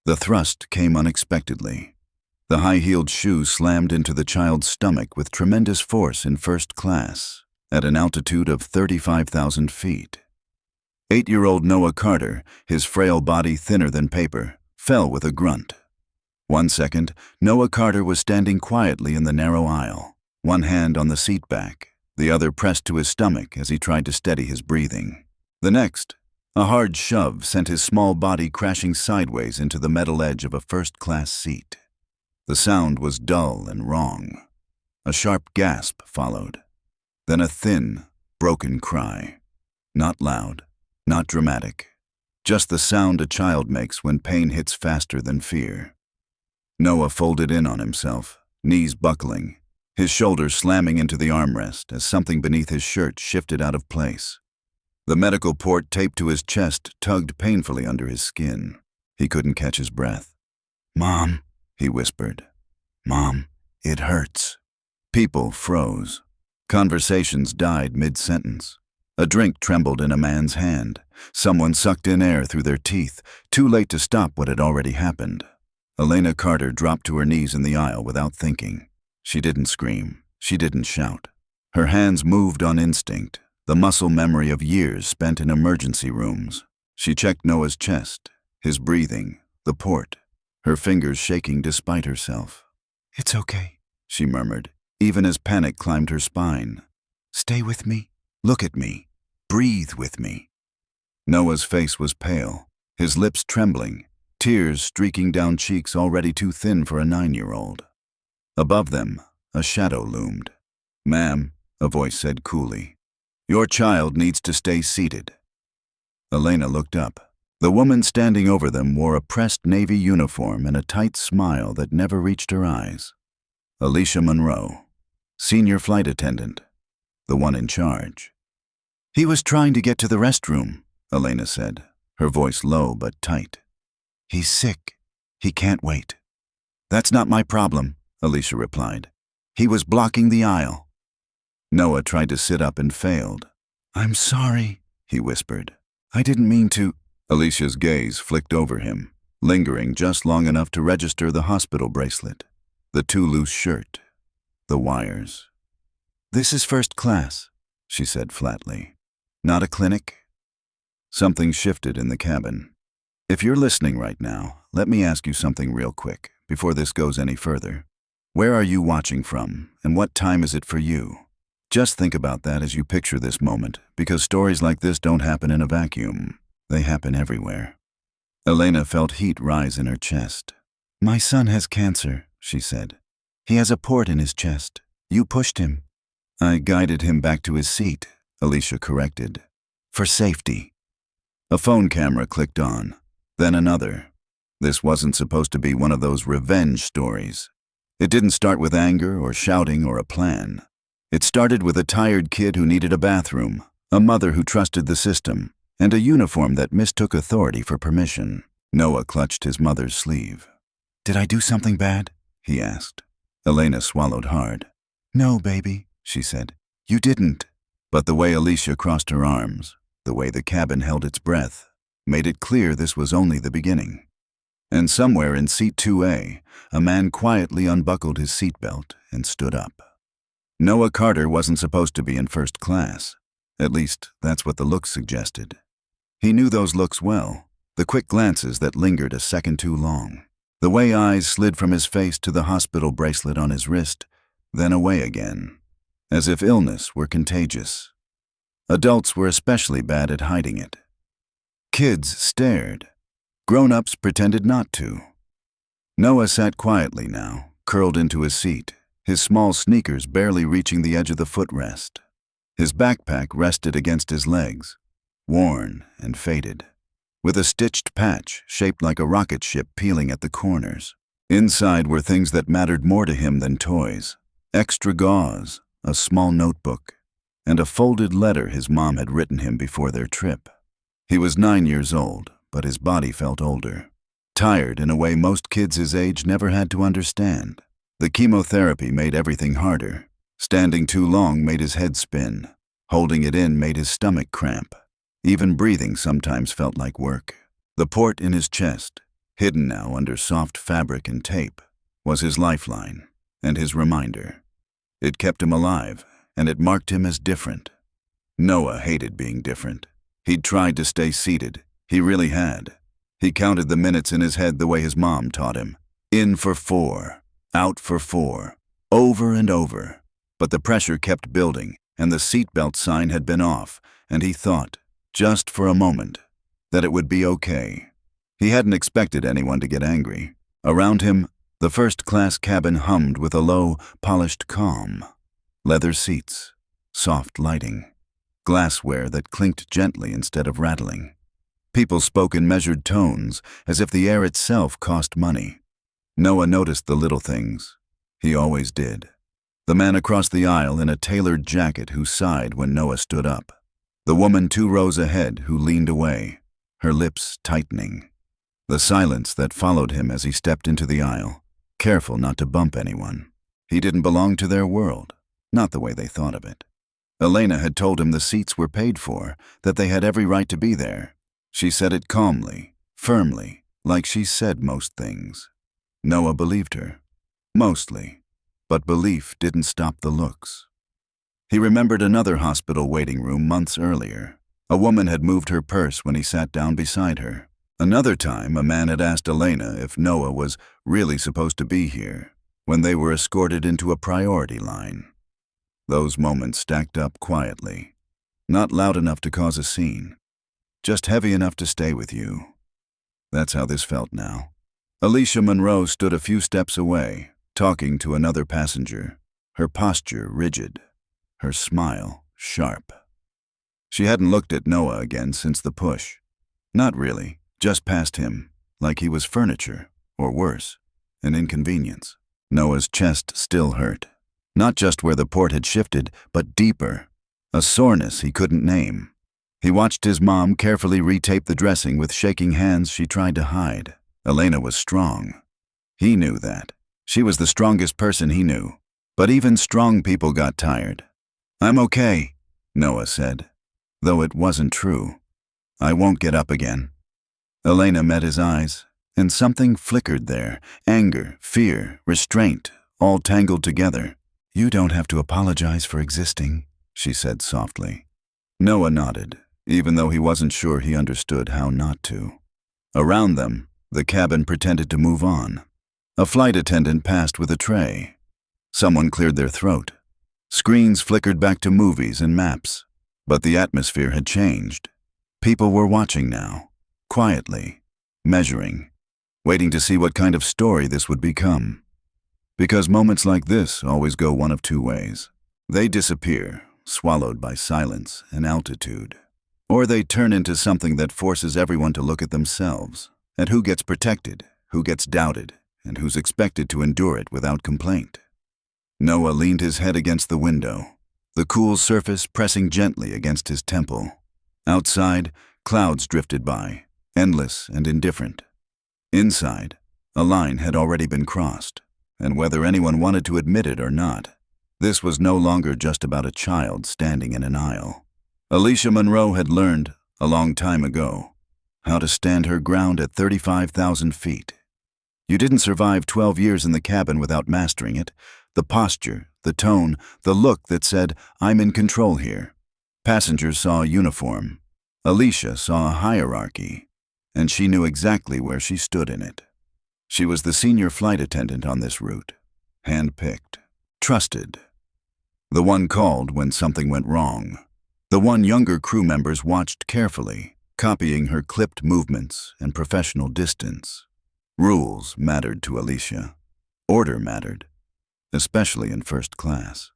The thrust came unexpectedly. The high-heeled shoe slammed into the child's stomach with tremendous force in first class, at an altitude of 35,000 feet. 8-year-old Noah Carter, his frail body thinner than paper, fell with a grunt. 1 second, Noah Carter was standing quietly in the narrow aisle, one hand on the seat back, the other pressed to his stomach as he tried to steady his breathing. The next, a hard shove sent his small body crashing sideways into the metal edge of a first-class seat. The sound was dull and wrong. A sharp gasp followed. Then a thin, broken cry. Not loud, not dramatic. Just the sound a child makes when pain hits faster than fear. Noah folded in on himself, knees buckling, his shoulders slamming into the armrest as something beneath his shirt shifted out of place. The medical port taped to his chest tugged painfully under his skin. He couldn't catch his breath. "Mom," he whispered. "Mom, it hurts." People froze. Conversations died mid-sentence. A drink trembled in a man's hand. Someone sucked in air through their teeth, too late to stop what had already happened. Elena Carter dropped to her knees in the aisle without thinking. She didn't scream. She didn't shout. Her hands moved on instinct, the muscle memory of years spent in emergency rooms. She checked Noah's chest, his breathing, the port, her fingers shaking despite herself. "It's okay," she murmured, even as panic climbed her spine. "Stay with me. Look at me. Breathe with me." Noah's face was pale, his lips trembling, tears streaking down cheeks already too thin for a 9-year-old. Above them, a shadow loomed. "Ma'am," a voice said coolly, "your child needs to stay seated." Elena looked up. The woman standing over them wore a pressed navy uniform and a tight smile that never reached her eyes. Alicia Monroe, senior flight attendant, the one in charge. "He was trying to get to the restroom," Elena said, her voice low but tight. "He's sick. He can't wait." "That's not my problem," Alicia replied. "He was blocking the aisle." Noah tried to sit up and failed. "I'm sorry," he whispered. "I didn't mean to." Alicia's gaze flicked over him, lingering just long enough to register the hospital bracelet, the too loose shirt, the wires. "This is first class," she said flatly. "Not a clinic." Something shifted in the cabin. "If you're listening right now, let me ask you something real quick, before this goes any further. Where are you watching from, and what time is it for you? Just think about that as you picture this moment, because stories like this don't happen in a vacuum. They happen everywhere." Elena felt heat rise in her chest. "My son has cancer," she said. "He has a port in his chest. You pushed him." "I guided him back to his seat," Alicia corrected. "For safety." A phone camera clicked on, then another. This wasn't supposed to be one of those revenge stories. It didn't start with anger or shouting or a plan. It started with a tired kid who needed a bathroom, a mother who trusted the system, and a uniform that mistook authority for permission. Noah clutched his mother's sleeve. "Did I do something bad?" he asked. Elena swallowed hard. "No, baby," she said. "You didn't." But the way Alicia crossed her arms, the way the cabin held its breath, made it clear this was only the beginning. And somewhere in seat 2A, a man quietly unbuckled his seatbelt and stood up. Noah Carter wasn't supposed to be in first class. At least, that's what the looks suggested. He knew those looks well, the quick glances that lingered a second too long, the way eyes slid from his face to the hospital bracelet on his wrist, then away again, as if illness were contagious. Adults were especially bad at hiding it. Kids stared. Grown-ups pretended not to. Noah sat quietly now, curled into his seat, his small sneakers barely reaching the edge of the footrest. His backpack rested against his legs, worn and faded, with a stitched patch shaped like a rocket ship peeling at the corners. Inside were things that mattered more to him than toys: extra gauze, a small notebook, and a folded letter his mom had written him before their trip. He was 9 years old, but his body felt older, tired in a way most kids his age never had to understand. The chemotherapy made everything harder. Standing too long made his head spin. Holding it in made his stomach cramp. Even breathing sometimes felt like work. The port in his chest, Hidden now under soft fabric and tape was his lifeline and his reminder. It kept him alive, and it marked him as different. Noah hated being different. He'd tried to stay seated. He really had. He counted the minutes in his head the way his mom taught him. In for 4, out for 4, over and over. But the pressure kept building, and the seatbelt sign had been off, and he thought, just for a moment, that it would be okay. He hadn't expected anyone to get angry. Around him, the first-class cabin hummed with a low, polished calm. Leather seats, soft lighting, glassware that clinked gently instead of rattling. People spoke in measured tones, as if the air itself cost money. Noah noticed the little things. He always did. The man across the aisle in a tailored jacket who sighed when Noah stood up. The woman 2 rows ahead who leaned away, her lips tightening. The silence that followed him as he stepped into the aisle, careful not to bump anyone. He didn't belong to their world, not the way they thought of it. Elena had told him the seats were paid for, that they had every right to be there. She said it calmly, firmly, like she said most things. Noah believed her. Mostly. But belief didn't stop the looks. He remembered another hospital waiting room months earlier. A woman had moved her purse when he sat down beside her. Another time, a man had asked Elena if Noah was really supposed to be here, when they were escorted into a priority line. Those moments stacked up quietly, not loud enough to cause a scene, just heavy enough to stay with you. That's how this felt now. Alicia Monroe stood a few steps away, talking to another passenger, her posture rigid, her smile sharp. She hadn't looked at Noah again since the push. Not really. Just past him, like he was furniture, or worse, an inconvenience. Noah's chest still hurt. Not just where the port had shifted, but deeper. A soreness he couldn't name. He watched his mom carefully retape the dressing with shaking hands she tried to hide. Elena was strong. He knew that. She was the strongest person he knew. But even strong people got tired. "I'm okay," Noah said, though it wasn't true. "I won't get up again." Elena met his eyes, and something flickered there. Anger, fear, restraint, all tangled together. "You don't have to apologize for existing," she said softly. Noah nodded, even though he wasn't sure he understood how not to. Around them, the cabin pretended to move on. A flight attendant passed with a tray. Someone cleared their throat. Screens flickered back to movies and maps. But the atmosphere had changed. People were watching now. Quietly, measuring, waiting to see what kind of story this would become. Because moments like this always go one of 2 ways. They disappear, swallowed by silence and altitude. Or they turn into something that forces everyone to look at themselves, at who gets protected, who gets doubted, and who's expected to endure it without complaint. Noah leaned his head against the window, the cool surface pressing gently against his temple. Outside, clouds drifted by, endless and indifferent. Inside, a line had already been crossed, and whether anyone wanted to admit it or not, this was no longer just about a child standing in an aisle. Alicia Monroe had learned, a long time ago, how to stand her ground at 35,000 feet. You didn't survive 12 years in the cabin without mastering it. The posture, the tone, the look that said, "I'm in control here." Passengers saw a uniform. Alicia saw a hierarchy, and she knew exactly where she stood in it. She was the senior flight attendant on this route, hand-picked, trusted. The one called when something went wrong. The one younger crew members watched carefully, copying her clipped movements and professional distance. Rules mattered to Alicia. Order mattered, especially in first class.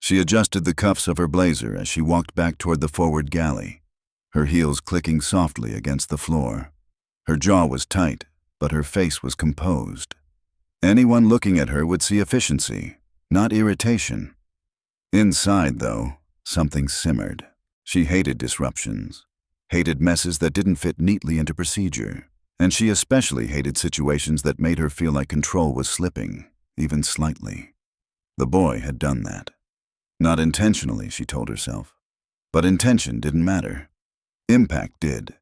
She adjusted the cuffs of her blazer as she walked back toward the forward galley, her heels clicking softly against the floor. Her jaw was tight, but her face was composed. Anyone looking at her would see efficiency, not irritation. Inside, though, something simmered. She hated disruptions, hated messes that didn't fit neatly into procedure, and she especially hated situations that made her feel like control was slipping, even slightly. The boy had done that. Not intentionally, she told herself. But intention didn't matter. Impact did.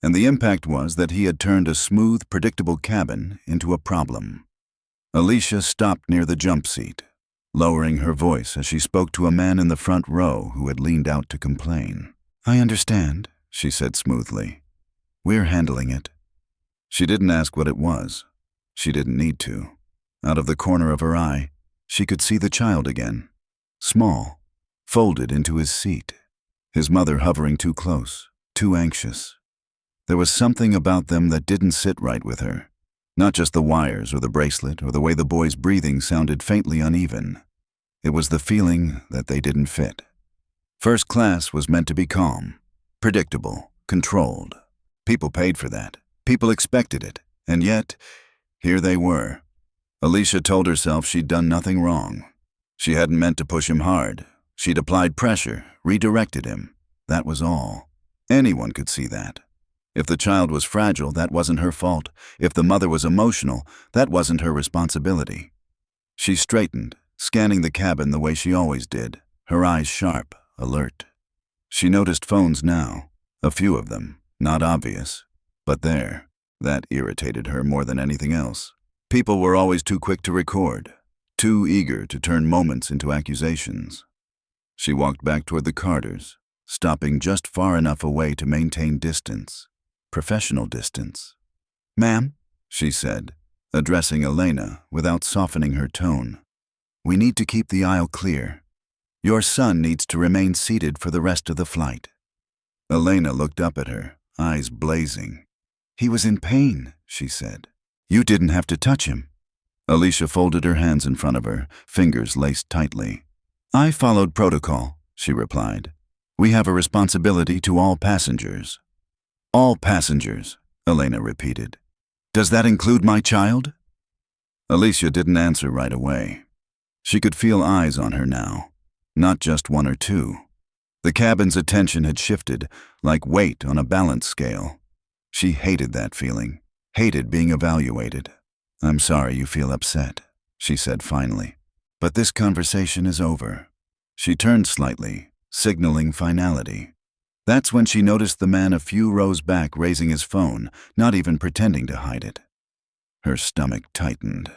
And the impact was that he had turned a smooth, predictable cabin into a problem. Alicia stopped near the jump seat, lowering her voice as she spoke to a man in the front row who had leaned out to complain. "I understand," she said smoothly. "We're handling it." She didn't ask what it was. She didn't need to. Out of the corner of her eye, she could see the child again. Small, folded into his seat. His mother hovering too close, too anxious. There was something about them that didn't sit right with her. Not just the wires or the bracelet or the way the boy's breathing sounded faintly uneven. It was the feeling that they didn't fit. First class was meant to be calm, predictable, controlled. People paid for that. People expected it. And yet, here they were. Alicia told herself she'd done nothing wrong. She hadn't meant to push him hard. She'd applied pressure, redirected him. That was all. Anyone could see that. If the child was fragile, that wasn't her fault. If the mother was emotional, that wasn't her responsibility. She straightened, scanning the cabin the way she always did, her eyes sharp, alert. She noticed phones now, a few of them, not obvious, but there. That irritated her more than anything else. People were always too quick to record, too eager to turn moments into accusations. She walked back toward the Carters, stopping just far enough away to maintain distance. Professional distance. "Ma'am," she said, addressing Elena without softening her tone. "We need to keep the aisle clear. Your son needs to remain seated for the rest of the flight." Elena looked up at her, eyes blazing. "He was in pain," she said. "You didn't have to touch him." Alicia folded her hands in front of her, fingers laced tightly. "I followed protocol," she replied. "We have a responsibility to all passengers." "All passengers," Elena repeated. "Does that include my child?" Alicia didn't answer right away. She could feel eyes on her now, not just one or two. The cabin's attention had shifted, like weight on a balance scale. She hated that feeling, hated being evaluated. "I'm sorry you feel upset," she said finally. "But this conversation is over." She turned slightly, signaling finality. That's when she noticed the man a few rows back raising his phone, not even pretending to hide it. Her stomach tightened.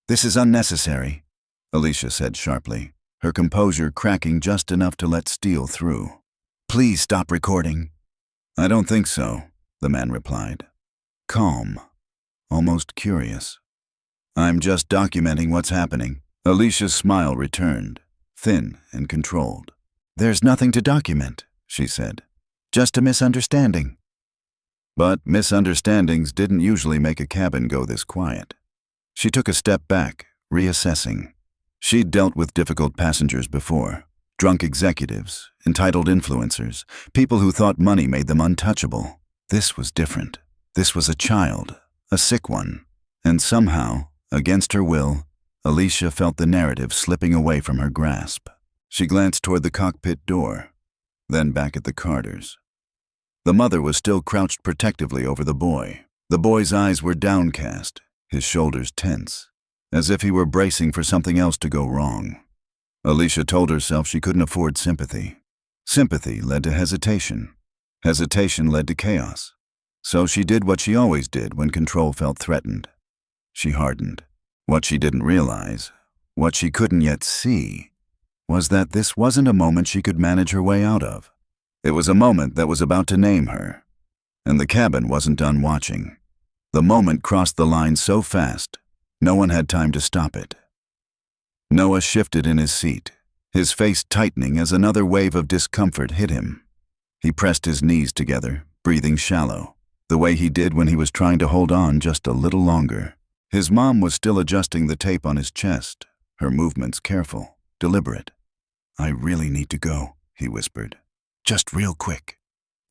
"This is unnecessary," Alicia said sharply, her composure cracking just enough to let steel through. "Please stop recording." "I don't think so," the man replied. Calm, almost curious. "I'm just documenting what's happening." Alicia's smile returned, thin and controlled. "There's nothing to document," she said. "Just a misunderstanding." But misunderstandings didn't usually make a cabin go this quiet. She took a step back, reassessing. She'd dealt with difficult passengers before. Drunk executives, entitled influencers, people who thought money made them untouchable. This was different. This was a child, a sick one. And somehow, against her will, Alicia felt the narrative slipping away from her grasp. She glanced toward the cockpit door, then back at the Carters. The mother was still crouched protectively over the boy. The boy's eyes were downcast, his shoulders tense, as if he were bracing for something else to go wrong. Alicia told herself she couldn't afford sympathy. Sympathy led to hesitation. Hesitation led to chaos. So she did what she always did when control felt threatened. She hardened. What she didn't realize, what she couldn't yet see, was that this wasn't a moment she could manage her way out of. It was a moment that was about to name her. And the cabin wasn't done watching. The moment crossed the line so fast, no one had time to stop it. Noah shifted in his seat, his face tightening as another wave of discomfort hit him. He pressed his knees together, breathing shallow, the way he did when he was trying to hold on just a little longer. His mom was still adjusting the tape on his chest, her movements careful, deliberate. "I really need to go," he whispered. "Just real quick."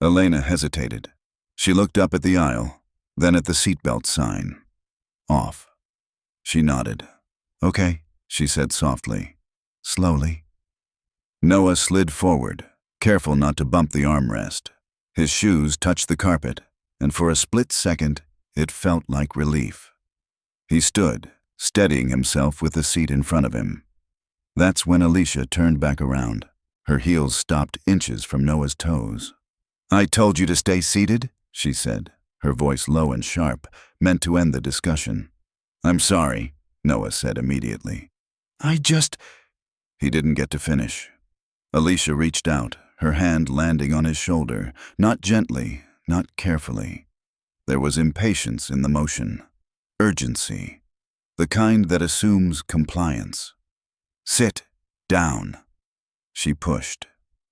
Elena hesitated. She looked up at the aisle, then at the seatbelt sign. Off. She nodded. "Okay," she said softly, slowly. Noah slid forward, careful not to bump the armrest. His shoes touched the carpet, and for a split second, it felt like relief. He stood, steadying himself with the seat in front of him. That's when Alicia turned back around. Her heels stopped inches from Noah's toes. "I told you to stay seated," she said, her voice low and sharp, meant to end the discussion. "I'm sorry," Noah said immediately. He didn't get to finish. Alicia reached out, her hand landing on his shoulder, not gently, not carefully. There was impatience in the motion, urgency, the kind that assumes compliance. "Sit down," she pushed.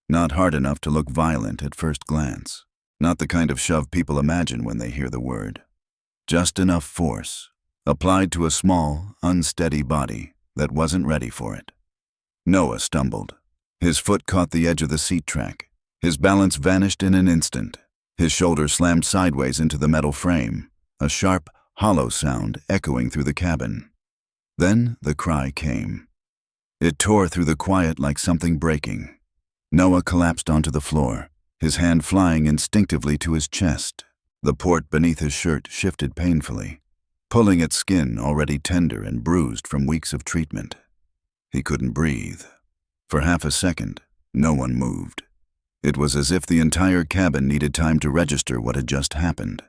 Not hard enough to look violent at first glance. Not the kind of shove people imagine when they hear the word. Just enough force, applied to a small, unsteady body that wasn't ready for it. Noah stumbled. His foot caught the edge of the seat track. His balance vanished in an instant. His shoulder slammed sideways into the metal frame, a sharp, hollow sound echoing through the cabin. Then the cry came. It tore through the quiet like something breaking. Noah collapsed onto the floor, his hand flying instinctively to his chest. The port beneath his shirt shifted painfully, pulling at skin already tender and bruised from weeks of treatment. He couldn't breathe. For half a second, no one moved. It was as if the entire cabin needed time to register what had just happened.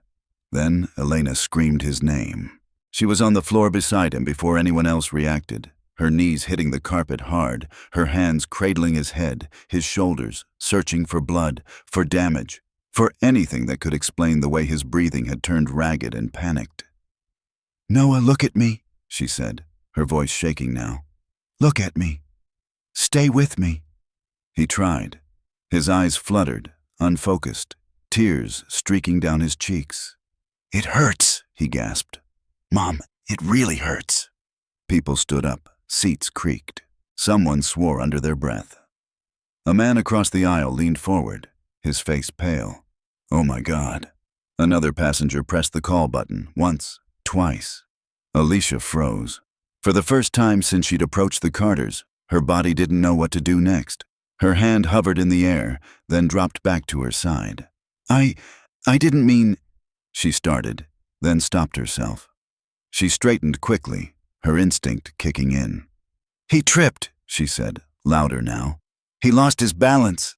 Then Elena screamed his name. She was on the floor beside him before anyone else reacted, her knees hitting the carpet hard, her hands cradling his head, his shoulders, searching for blood, for damage, for anything that could explain the way his breathing had turned ragged and panicked. "Noah, look at me," she said, her voice shaking now. "Look at me. Stay with me." He tried. His eyes fluttered, unfocused, tears streaking down his cheeks. "It hurts," he gasped. "Mom, it really hurts." People stood up, seats creaked. Someone swore under their breath. A man across the aisle leaned forward, his face pale. "Oh my God." Another passenger pressed the call button, once, twice. Alicia froze. For the first time since she'd approached the Carters, her body didn't know what to do next. Her hand hovered in the air, then dropped back to her side. I didn't mean," she started, then stopped herself. She straightened quickly, her instinct kicking in. "He tripped," she said, louder now. "He lost his balance."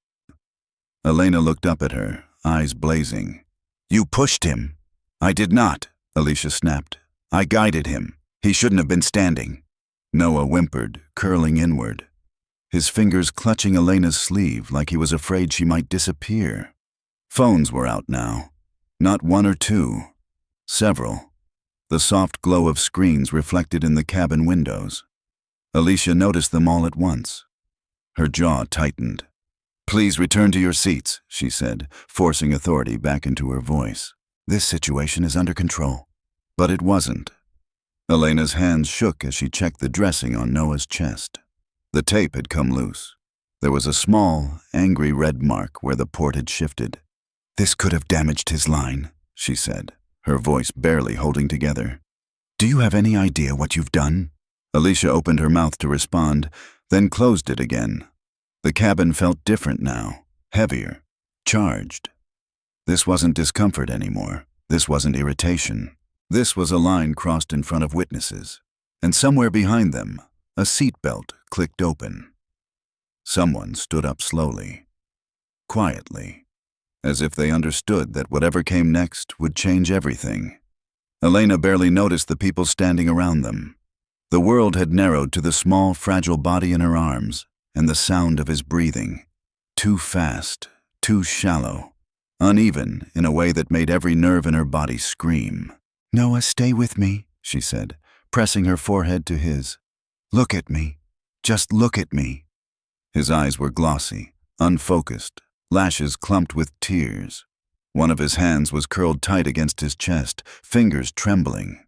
Elena looked up at her, eyes blazing. "You pushed him." "I did not," Alicia snapped. "I guided him. He shouldn't have been standing." Noah whimpered, curling inward, his fingers clutching Elena's sleeve like he was afraid she might disappear. Phones were out now. Not one or two. Several. The soft glow of screens reflected in the cabin windows. Alicia noticed them all at once. Her jaw tightened. "Please return to your seats," she said, forcing authority back into her voice. "This situation is under control." But it wasn't. Elena's hands shook as she checked the dressing on Noah's chest. The tape had come loose. There was a small, angry red mark where the port had shifted. "This could have damaged his line," she said, her voice barely holding together. "Do you have any idea what you've done?" Alicia opened her mouth to respond, then closed it again. The cabin felt different now, heavier, charged. This wasn't discomfort anymore. This wasn't irritation. This was a line crossed in front of witnesses, and somewhere behind them, a seatbelt clicked open. Someone stood up slowly, quietly, as if they understood that whatever came next would change everything. Elena barely noticed the people standing around them. The world had narrowed to the small, fragile body in her arms, and the sound of his breathing. Too fast, too shallow, uneven in a way that made every nerve in her body scream. "Noah, stay with me," she said, pressing her forehead to his. "Look at me. Just look at me." His eyes were glossy, unfocused, lashes clumped with tears. One of his hands was curled tight against his chest, fingers trembling.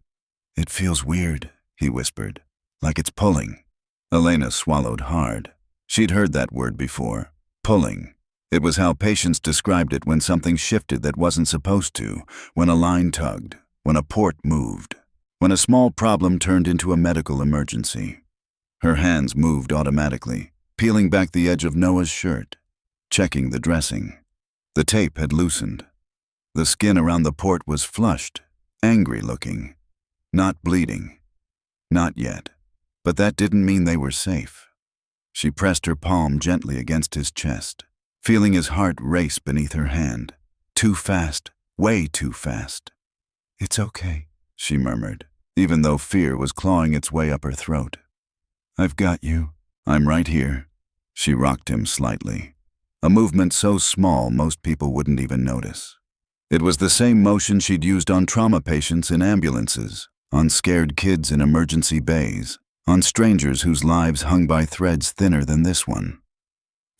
"It feels weird," he whispered, "like it's pulling." Elena swallowed hard. She'd heard that word before, pulling. It was how patients described it when something shifted that wasn't supposed to, when a line tugged, when a port moved, when a small problem turned into a medical emergency. Her hands moved automatically, peeling back the edge of Noah's shirt, checking the dressing. The tape had loosened. The skin around the port was flushed, angry-looking, not bleeding. Not yet, but that didn't mean they were safe. She pressed her palm gently against his chest, feeling his heart race beneath her hand. Too fast, Way too fast. It's okay, she murmured, even though fear was clawing its way up her throat. I've got you. I'm right here. She rocked him slightly, a movement so small most people wouldn't even notice. It was the same motion she'd used on trauma patients in ambulances, on scared kids in emergency bays, on strangers whose lives hung by threads thinner than this one.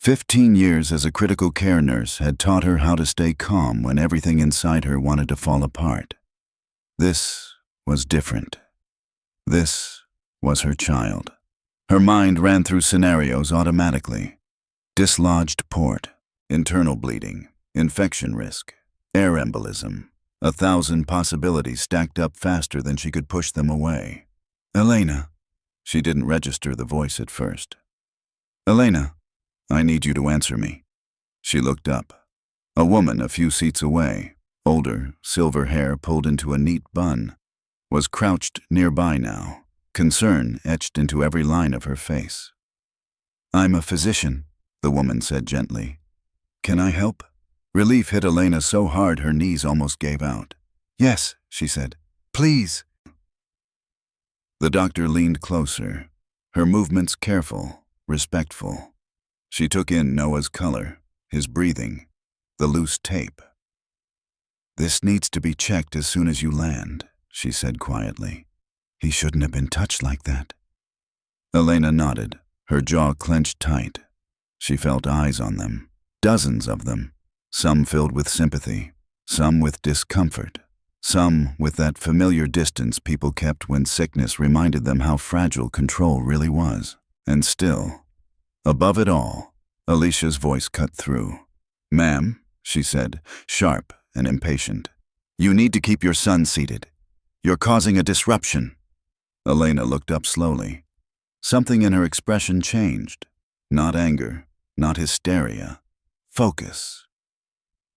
15 years as a critical care nurse had taught her how to stay calm when everything inside her wanted to fall apart. This was different. This was her child. Her mind ran through scenarios automatically. Dislodged port, internal bleeding, infection risk, air embolism. 1,000 possibilities stacked up faster than she could push them away. Elena. She didn't register the voice at first. Elena, I need you to answer me. She looked up. A woman a few seats away, older, silver hair pulled into a neat bun, was crouched nearby now, concern etched into every line of her face. I'm a physician, the woman said gently. Can I help? Relief hit Elena so hard her knees almost gave out. Yes, she said. Please. The doctor leaned closer, her movements careful, respectful. She took in Noah's color, his breathing, the loose tape. This needs to be checked as soon as you land, she said quietly. He shouldn't have been touched like that. Elena nodded, her jaw clenched tight. She felt eyes on them, dozens of them, some filled with sympathy, some with discomfort, some with that familiar distance people kept when sickness reminded them how fragile control really was. And still, above it all, Alicia's voice cut through. Ma'am, she said, sharp and impatient. You need to keep your son seated. You're causing a disruption. Elena looked up slowly. Something in her expression changed. Not anger, not hysteria. Focus.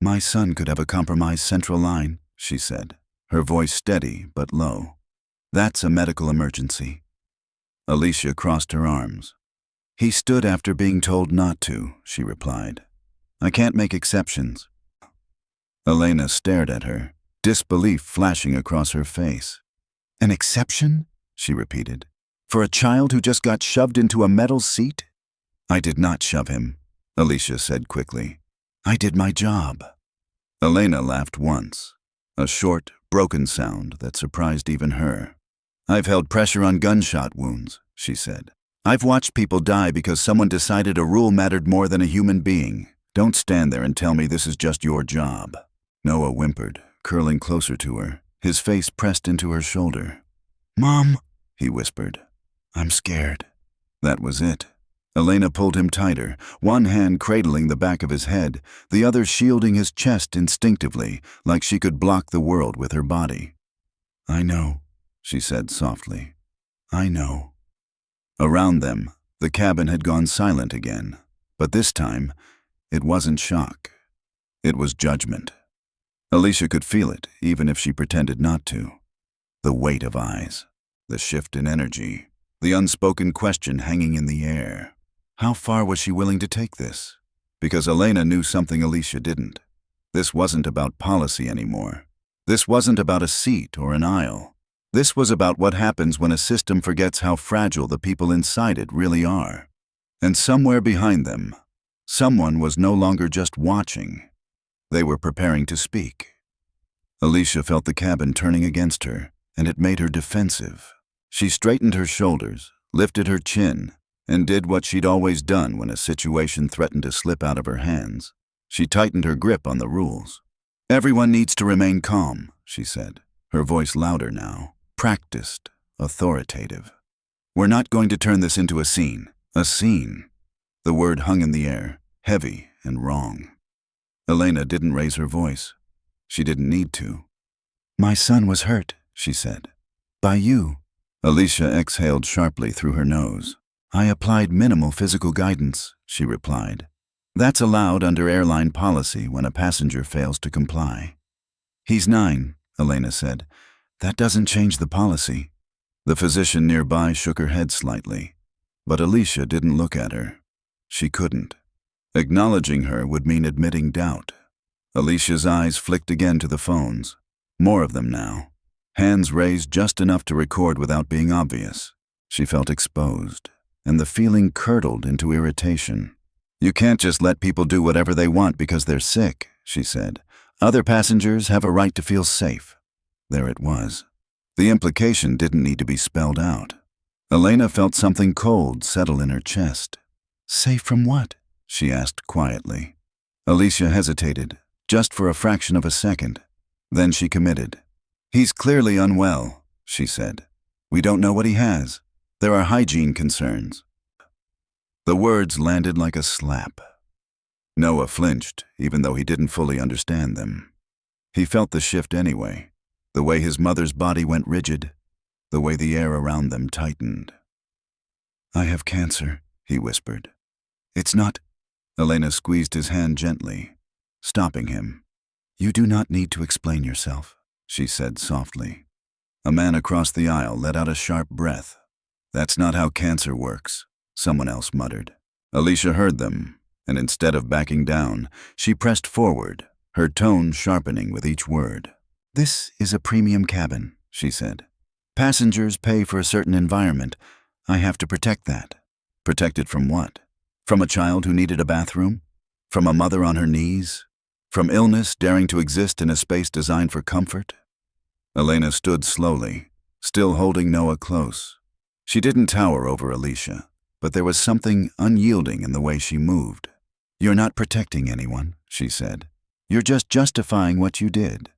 My son could have a compromised central line, she said, her voice steady but low. That's a medical emergency. Alicia crossed her arms. He stood after being told not to, she replied. I can't make exceptions. Elena stared at her, disbelief flashing across her face. An exception? She repeated. For a child who just got shoved into a metal seat? I did not shove him, Alicia said quickly. I did my job. Elena laughed once, a short, broken sound that surprised even her. I've held pressure on gunshot wounds, she said. I've watched people die because someone decided a rule mattered more than a human being. Don't stand there and tell me this is just your job. Noah whimpered, curling closer to her, his face pressed into her shoulder. Mom, he whispered. I'm scared. That was it. Elena pulled him tighter, one hand cradling the back of his head, the other shielding his chest instinctively, like she could block the world with her body. I know, she said softly. I know. Around them, the cabin had gone silent again, but this time, it wasn't shock. It was judgment. Alicia could feel it, even if she pretended not to. The weight of eyes, the shift in energy, the unspoken question hanging in the air. How far was she willing to take this? Because Elena knew something Alicia didn't. This wasn't about policy anymore. This wasn't about a seat or an aisle. This was about what happens when a system forgets how fragile the people inside it really are. And somewhere behind them, someone was no longer just watching. They were preparing to speak. Alicia felt the cabin turning against her, and it made her defensive. She straightened her shoulders, lifted her chin, and did what she'd always done when a situation threatened to slip out of her hands. She tightened her grip on the rules. Everyone needs to remain calm, she said, her voice louder now, practiced, authoritative. We're not going to turn this into a scene. A scene. The word hung in the air, heavy and wrong. Elena didn't raise her voice. She didn't need to. My son was hurt, she said. By you. Alicia exhaled sharply through her nose. I applied minimal physical guidance, she replied. That's allowed under airline policy when a passenger fails to comply. He's 9, Elena said. That doesn't change the policy. The physician nearby shook her head slightly, but Alicia didn't look at her. She couldn't. Acknowledging her would mean admitting doubt. Alicia's eyes flicked again to the phones. More of them now. Hands raised just enough to record without being obvious. She felt exposed, and the feeling curdled into irritation. "You can't just let people do whatever they want because they're sick," she said. "Other passengers have a right to feel safe." There it was. The implication didn't need to be spelled out. Elena felt something cold settle in her chest. "Safe from what?" she asked quietly. Alicia hesitated, just for a fraction of a second. Then she committed. "He's clearly unwell," she said. "We don't know what he has. There are hygiene concerns." The words landed like a slap. Noah flinched, even though he didn't fully understand them. He felt the shift anyway, the way his mother's body went rigid, the way the air around them tightened. "I have cancer," he whispered. "It's not—" Elena squeezed his hand gently, stopping him. "You do not need to explain yourself," she said softly. A man across the aisle let out a sharp breath. "That's not how cancer works," someone else muttered. Alicia heard them, and instead of backing down, she pressed forward, her tone sharpening with each word. "This is a premium cabin," she said. "Passengers pay for a certain environment. I have to protect that." Protect it from what? From a child who needed a bathroom? From a mother on her knees? From illness daring to exist in a space designed for comfort? Elena stood slowly, still holding Noah close. She didn't tower over Alicia, but there was something unyielding in the way she moved. "You're not protecting anyone," she said. "You're just justifying what you did."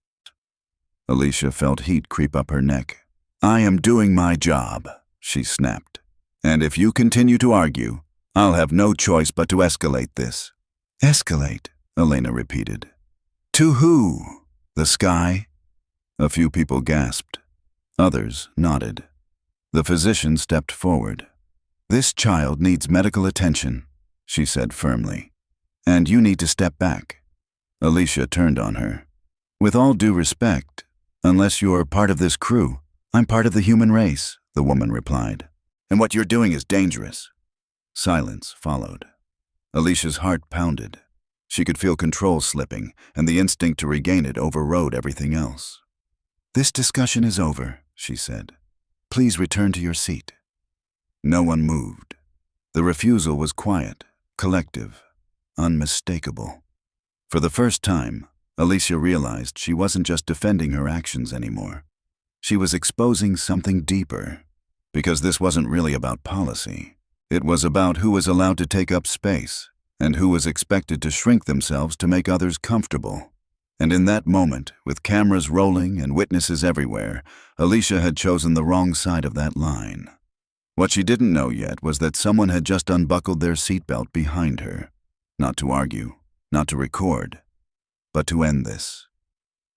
Alicia felt heat creep up her neck. "I am doing my job," she snapped. "And if you continue to argue, I'll have no choice but to escalate this." "Escalate," Elena repeated. "To who? The sky?" A few people gasped. Others nodded. The physician stepped forward. "This child needs medical attention," she said firmly. "And you need to step back." Alicia turned on her. "With all due respect, unless you're part of this crew, I'm part of the human race," the woman replied. "And what you're doing is dangerous." Silence followed. Alicia's heart pounded. She could feel control slipping, and the instinct to regain it overrode everything else. "This discussion is over," she said. "Please return to your seat." No one moved. The refusal was quiet, collective, unmistakable. For the first time, Alicia realized she wasn't just defending her actions anymore. She was exposing something deeper, because this wasn't really about policy. It was about who was allowed to take up space and who was expected to shrink themselves to make others comfortable. And in that moment, with cameras rolling and witnesses everywhere, Alicia had chosen the wrong side of that line. What she didn't know yet was that someone had just unbuckled their seatbelt behind her. Not to argue, not to record, but to end this.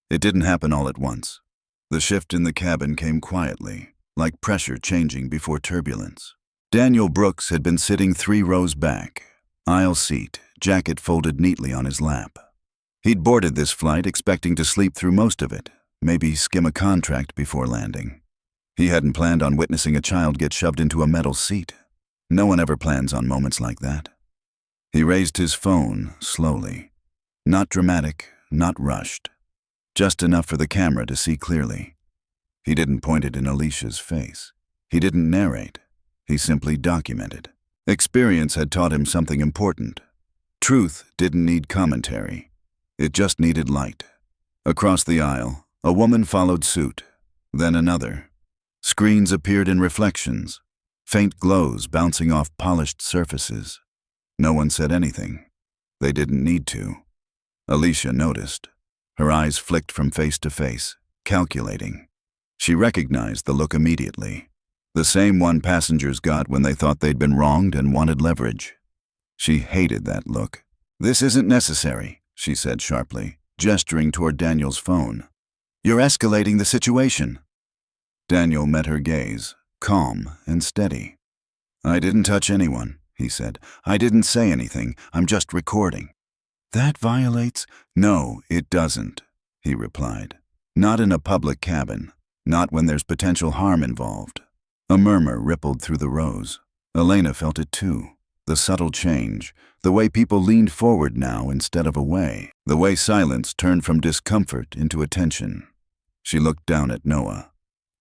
It didn't happen all at once. The shift in the cabin came quietly, like pressure changing before turbulence. Daniel Brooks had been sitting 3 rows back, aisle seat, jacket folded neatly on his lap. He'd boarded this flight expecting to sleep through most of it, maybe skim a contract before landing. He hadn't planned on witnessing a child get shoved into a metal seat. No one ever plans on moments like that. He raised his phone slowly. Not dramatic, not rushed. Just enough for the camera to see clearly. He didn't point it in Alicia's face. He didn't narrate. He simply documented. Experience had taught him something important. Truth didn't need commentary. It just needed light. Across the aisle, a woman followed suit, then another. Screens appeared in reflections, faint glows bouncing off polished surfaces. No one said anything. They didn't need to. Alicia noticed. Her eyes flicked from face to face, calculating. She recognized the look immediately. The same one passengers got when they thought they'd been wronged and wanted leverage. She hated that look. "This isn't necessary," she said sharply, gesturing toward Daniel's phone. "You're escalating the situation." Daniel met her gaze, calm and steady. "I didn't touch anyone," he said. "I didn't say anything. I'm just recording." "That violates—" "No, it doesn't," he replied. "Not in a public cabin. Not when there's potential harm involved." A murmur rippled through the rows. Elena felt it too. The subtle change, the way people leaned forward now instead of away, the way silence turned from discomfort into attention. She looked down at Noah.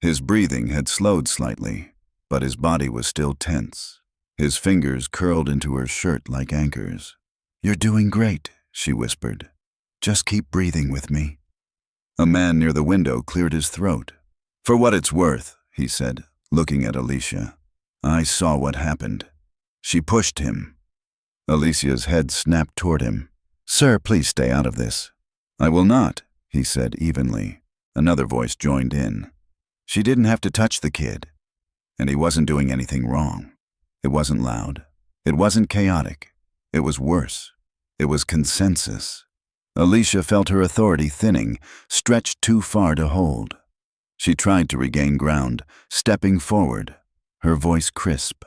His breathing had slowed slightly, but his body was still tense. His fingers curled into her shirt like anchors. "You're doing great," she whispered. "Just keep breathing with me." A man near the window cleared his throat. "For what it's worth," he said, looking at Alicia. "I saw what happened." She pushed him. Alicia's head snapped toward him. "Sir, please stay out of this." "I will not," he said evenly. Another voice joined in. "She didn't have to touch the kid. And he wasn't doing anything wrong." It wasn't loud. It wasn't chaotic. It was worse. It was consensus. Alicia felt her authority thinning, stretched too far to hold. She tried to regain ground, stepping forward, her voice crisp.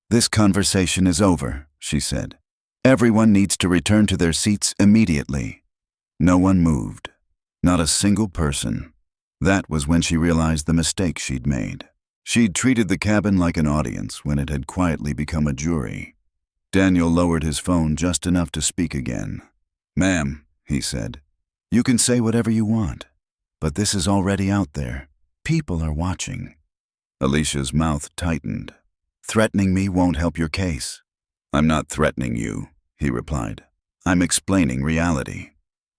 "This conversation is over," she said. "Everyone needs to return to their seats immediately." No one moved. Not a single person. That was when she realized the mistake she'd made. She'd treated the cabin like an audience when it had quietly become a jury. Daniel lowered his phone just enough to speak again. "Ma'am," he said, "you can say whatever you want, but this is already out there. People are watching." Alicia's mouth tightened. "Threatening me won't help your case." "I'm not threatening you," he replied. "I'm explaining reality."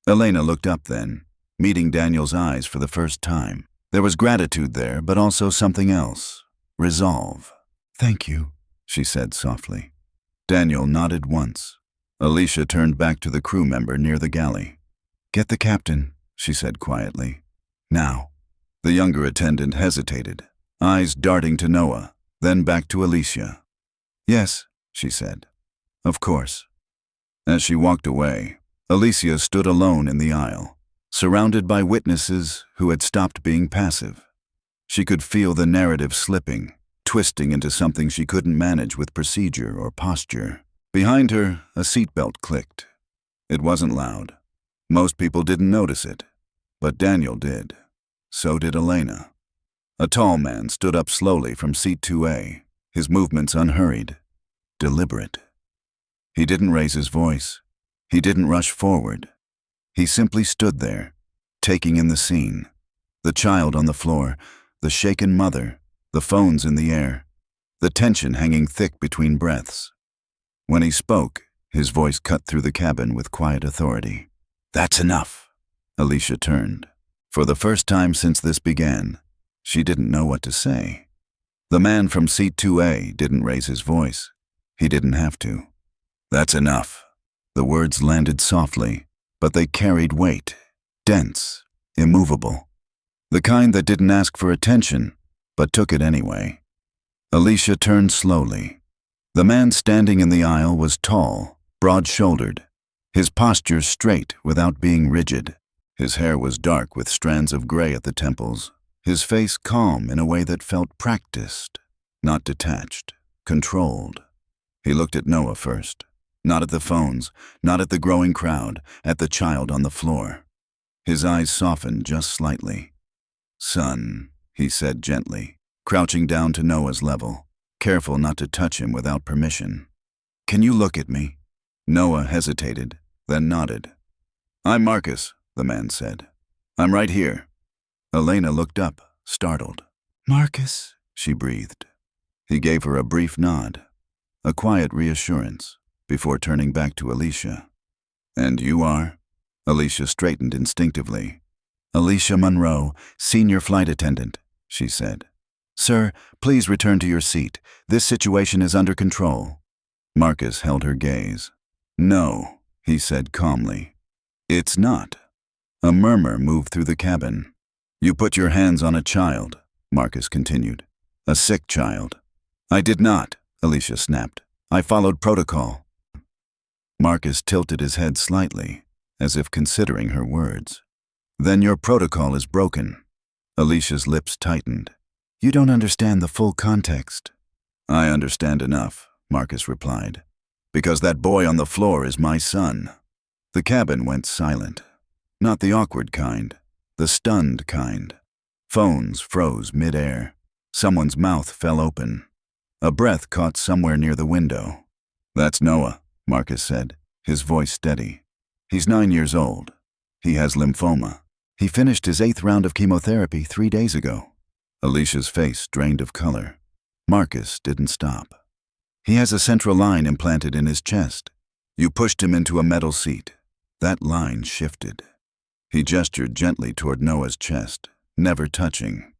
Elena looked up then, meeting Daniel's eyes for the first time. There was gratitude there, but also something else. Resolve. "Thank you," she said softly. Daniel nodded once. Alicia turned back to the crew member near the galley. "Get the captain," she said quietly. "Now." The younger attendant hesitated, eyes darting to Noah, then back to Alicia. "Yes," she said. "Of course." As she walked away, Alicia stood alone in the aisle, surrounded by witnesses who had stopped being passive. She could feel the narrative slipping, twisting into something she couldn't manage with procedure or posture. Behind her, a seatbelt clicked. It wasn't loud. Most people didn't notice it, but Daniel did. So did Elena. A tall man stood up slowly from seat 2A, his movements unhurried, deliberate. He didn't raise his voice. He didn't rush forward. He simply stood there, taking in the scene. The child on the floor, the shaken mother, the phones in the air, the tension hanging thick between breaths. When he spoke, his voice cut through the cabin with quiet authority. "That's enough." Alicia turned. For the first time since this began, she didn't know what to say. The man from seat 2A didn't raise his voice. He didn't have to. "That's enough." The words landed softly, but they carried weight, dense, immovable. The kind that didn't ask for attention, but took it anyway. Alicia turned slowly. The man standing in the aisle was tall, broad-shouldered, his posture straight without being rigid. His hair was dark with strands of gray at the temples, his face calm in a way that felt practiced, not detached, controlled. He looked at Noah first. Not at the phones, not at the growing crowd, at the child on the floor. His eyes softened just slightly. "Son," he said gently, crouching down to Noah's level, careful not to touch him without permission. "Can you look at me?" Noah hesitated, then nodded. "I'm Marcus," the man said. "I'm right here." Elena looked up, startled. "Marcus," she breathed. He gave her a brief nod, a quiet reassurance, before turning back to Alicia. "And you are?" Alicia straightened instinctively. "Alicia Monroe, senior flight attendant," she said. "Sir, please return to your seat. This situation is under control." Marcus held her gaze. "No," he said calmly. "It's not." A murmur moved through the cabin. "You put your hands on a child," Marcus continued. "A sick child." "I did not," Alicia snapped. "I followed protocol." Marcus tilted his head slightly, as if considering her words. "Then your protocol is broken." Alicia's lips tightened. "You don't understand the full context." "I understand enough," Marcus replied, "because that boy on the floor is my son." The cabin went silent. Not the awkward kind, the stunned kind. Phones froze mid-air. Someone's mouth fell open. A breath caught somewhere near the window. That's Noah, Marcus said, his voice steady. He's 9 years old. He has lymphoma. He finished his 8th round of chemotherapy 3 days ago. Alicia's face drained of color. Marcus didn't stop. He has a central line implanted in his chest. You pushed him into a metal seat. That line shifted. He gestured gently toward Noah's chest, never touching.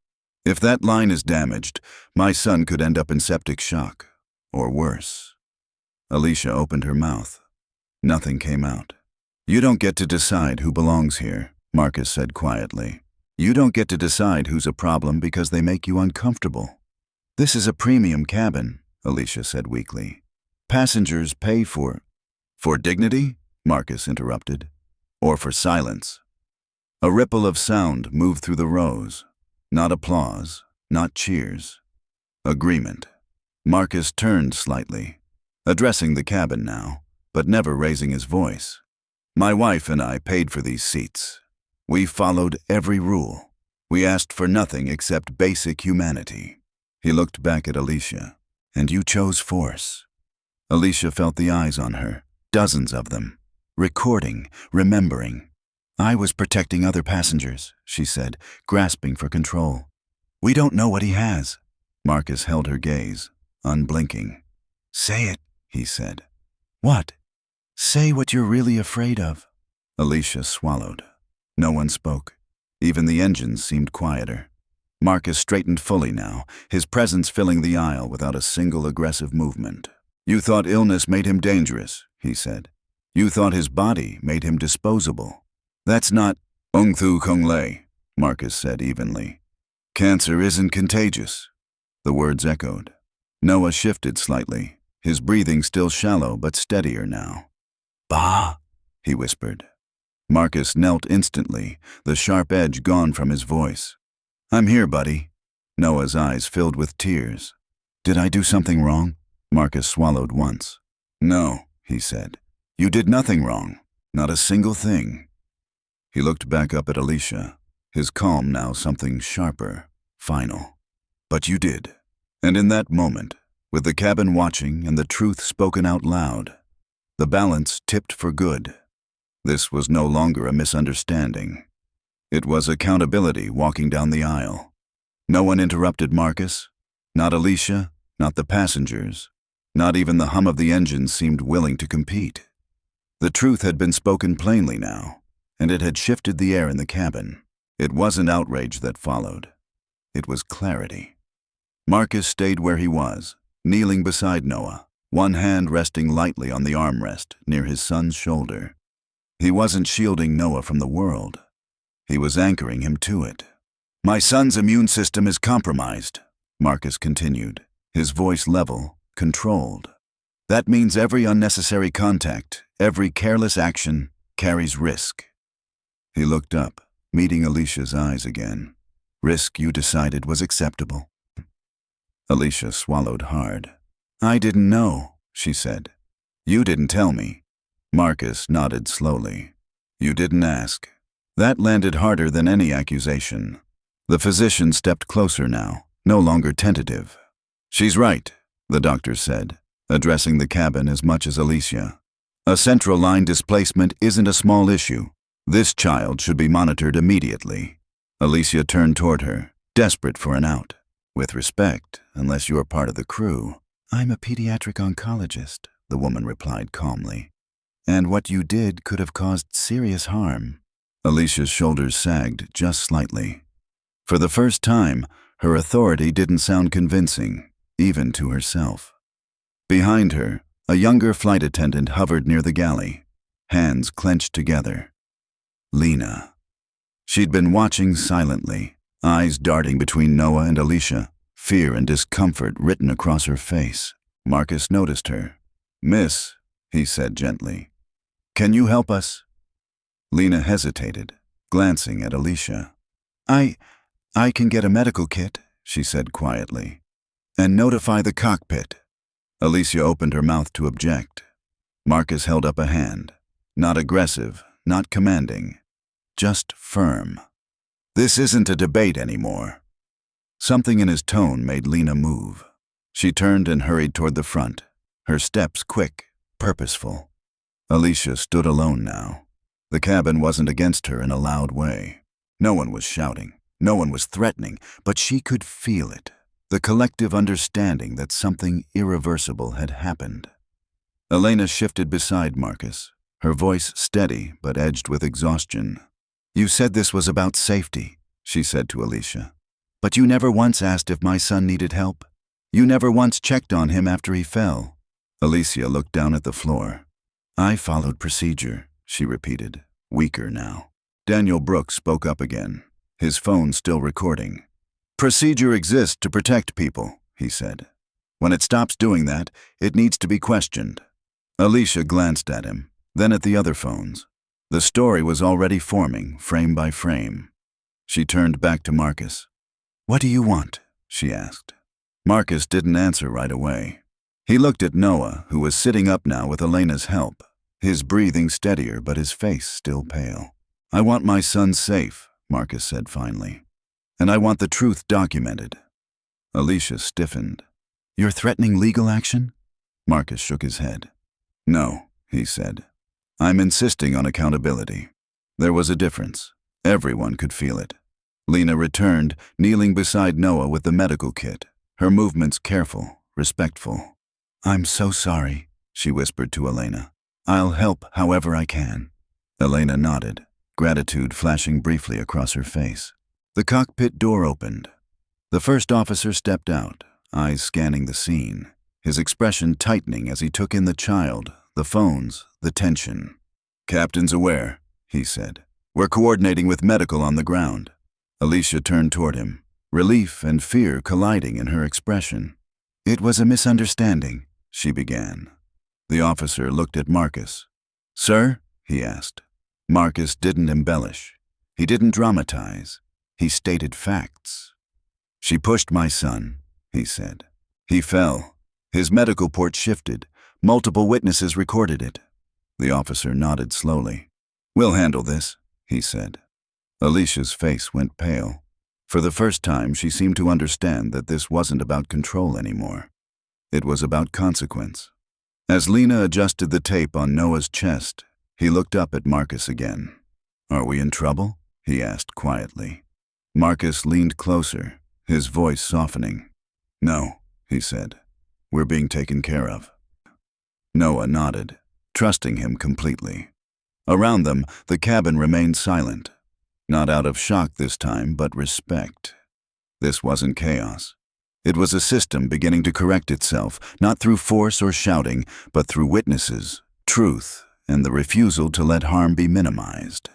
If that line is damaged, my son could end up in septic shock, or worse. Alicia opened her mouth. Nothing came out. You don't get to decide who belongs here, Marcus said quietly. You don't get to decide who's a problem because they make you uncomfortable. This is a premium cabin, Alicia said weakly. Passengers pay for dignity? Marcus interrupted. Or for silence. A ripple of sound moved through the rows. Not applause, not cheers. Agreement. Marcus turned slightly, addressing the cabin now, but never raising his voice. My wife and I paid for these seats. We followed every rule. We asked for nothing except basic humanity. He looked back at Alicia. And you chose force. Alicia felt the eyes on her, dozens of them, recording, remembering. I was protecting other passengers, she said, grasping for control. We don't know what he has. Marcus held her gaze, unblinking. Say it, he said. What? Say what you're really afraid of. Alicia swallowed. No one spoke. Even the engines seemed quieter. Marcus straightened fully now, his presence filling the aisle without a single aggressive movement. You thought illness made him dangerous, he said. You thought his body made him disposable. That's not Ung Thu Kung Lei, Marcus said evenly. Cancer isn't contagious. The words echoed. Noah shifted slightly, his breathing still shallow but steadier now. Bah, he whispered. Marcus knelt instantly, the sharp edge gone from his voice. I'm here, buddy. Noah's eyes filled with tears. Did I do something wrong? Marcus swallowed once. No, he said. You did nothing wrong. Not a single thing. He looked back up at Alicia, his calm now something sharper, final. But you did. And in that moment, with the cabin watching and the truth spoken out loud, the balance tipped for good. This was no longer a misunderstanding. It was accountability walking down the aisle. No one interrupted Marcus. Not Alicia, not the passengers. Not even the hum of the engine seemed willing to compete. The truth had been spoken plainly now, and it had shifted the air in the cabin. It wasn't outrage that followed. It was clarity. Marcus stayed where he was, kneeling beside Noah, one hand resting lightly on the armrest near his son's shoulder. He wasn't shielding Noah from the world. He was anchoring him to it. My son's immune system is compromised, Marcus continued, his voice level, controlled. That means every unnecessary contact, every careless action, carries risk. He looked up, meeting Alicia's eyes again. Risk you decided was acceptable. Alicia swallowed hard. I didn't know, she said. You didn't tell me. Marcus nodded slowly. You didn't ask. That landed harder than any accusation. The physician stepped closer now, no longer tentative. She's right, the doctor said, addressing the cabin as much as Alicia. A central line displacement isn't a small issue. This child should be monitored immediately. Alicia turned toward her, desperate for an out. With respect, unless you're part of the crew. I'm a pediatric oncologist, the woman replied calmly. And what you did could have caused serious harm. Alicia's shoulders sagged just slightly. For the first time, her authority didn't sound convincing, even to herself. Behind her, a younger flight attendant hovered near the galley, hands clenched together. Lena. She'd been watching silently, eyes darting between Noah and Alicia, fear and discomfort written across her face. Marcus noticed her. Miss, he said gently, can you help us? Lena hesitated, glancing at Alicia. I can get a medical kit, she said quietly, and notify the cockpit. Alicia opened her mouth to object. Marcus held up a hand, not aggressive, not commanding, just firm. This isn't a debate anymore. Something in his tone made Lena move. She turned and hurried toward the front, her steps quick, purposeful. Alicia stood alone now. The cabin wasn't against her in a loud way. No one was shouting, no one was threatening, but she could feel it, the collective understanding that something irreversible had happened. Elena shifted beside Marcus, her voice steady but edged with exhaustion. "You said this was about safety," she said to Alicia. "But you never once asked if my son needed help. You never once checked on him after he fell." Alicia looked down at the floor. "I followed procedure," she repeated, weaker now. Daniel Brooks spoke up again, his phone still recording. "Procedure exists to protect people," he said. "When it stops doing that, it needs to be questioned." Alicia glanced at him, then at the other phones. The story was already forming, frame by frame. She turned back to Marcus. "What do you want?" she asked. Marcus didn't answer right away. He looked at Noah, who was sitting up now with Elena's help, his breathing steadier but his face still pale. "I want my son safe," Marcus said finally. "And I want the truth documented." Alicia stiffened. "You're threatening legal action?" Marcus shook his head. "No," he said. "I'm insisting on accountability." There was a difference. Everyone could feel it. Lena returned, kneeling beside Noah with the medical kit, her movements careful, respectful. "I'm so sorry," she whispered to Elena. "I'll help however I can." Elena nodded, gratitude flashing briefly across her face. The cockpit door opened. The first officer stepped out, eyes scanning the scene, his expression tightening as he took in the child, the phones, the tension. "Captain's aware," he said. "We're coordinating with medical on the ground." Alicia turned toward him, relief and fear colliding in her expression. "It was a misunderstanding," she began. The officer looked at Marcus. "Sir?" he asked. Marcus didn't embellish. He didn't dramatize. He stated facts. "She pushed my son," he said. "He fell. His medical port shifted. Multiple witnesses recorded it." The officer nodded slowly. "We'll handle this," he said. Alicia's face went pale. For the first time, she seemed to understand that this wasn't about control anymore. It was about consequence. As Lena adjusted the tape on Noah's chest, he looked up at Marcus again. "Are we in trouble?" he asked quietly. Marcus leaned closer, his voice softening. "No," he said. "We're being taken care of." Noah nodded, trusting him completely. Around them, the cabin remained silent. Not out of shock this time, but respect. This wasn't chaos. It was a system beginning to correct itself, not through force or shouting, but through witnesses, truth, and the refusal to let harm be minimized.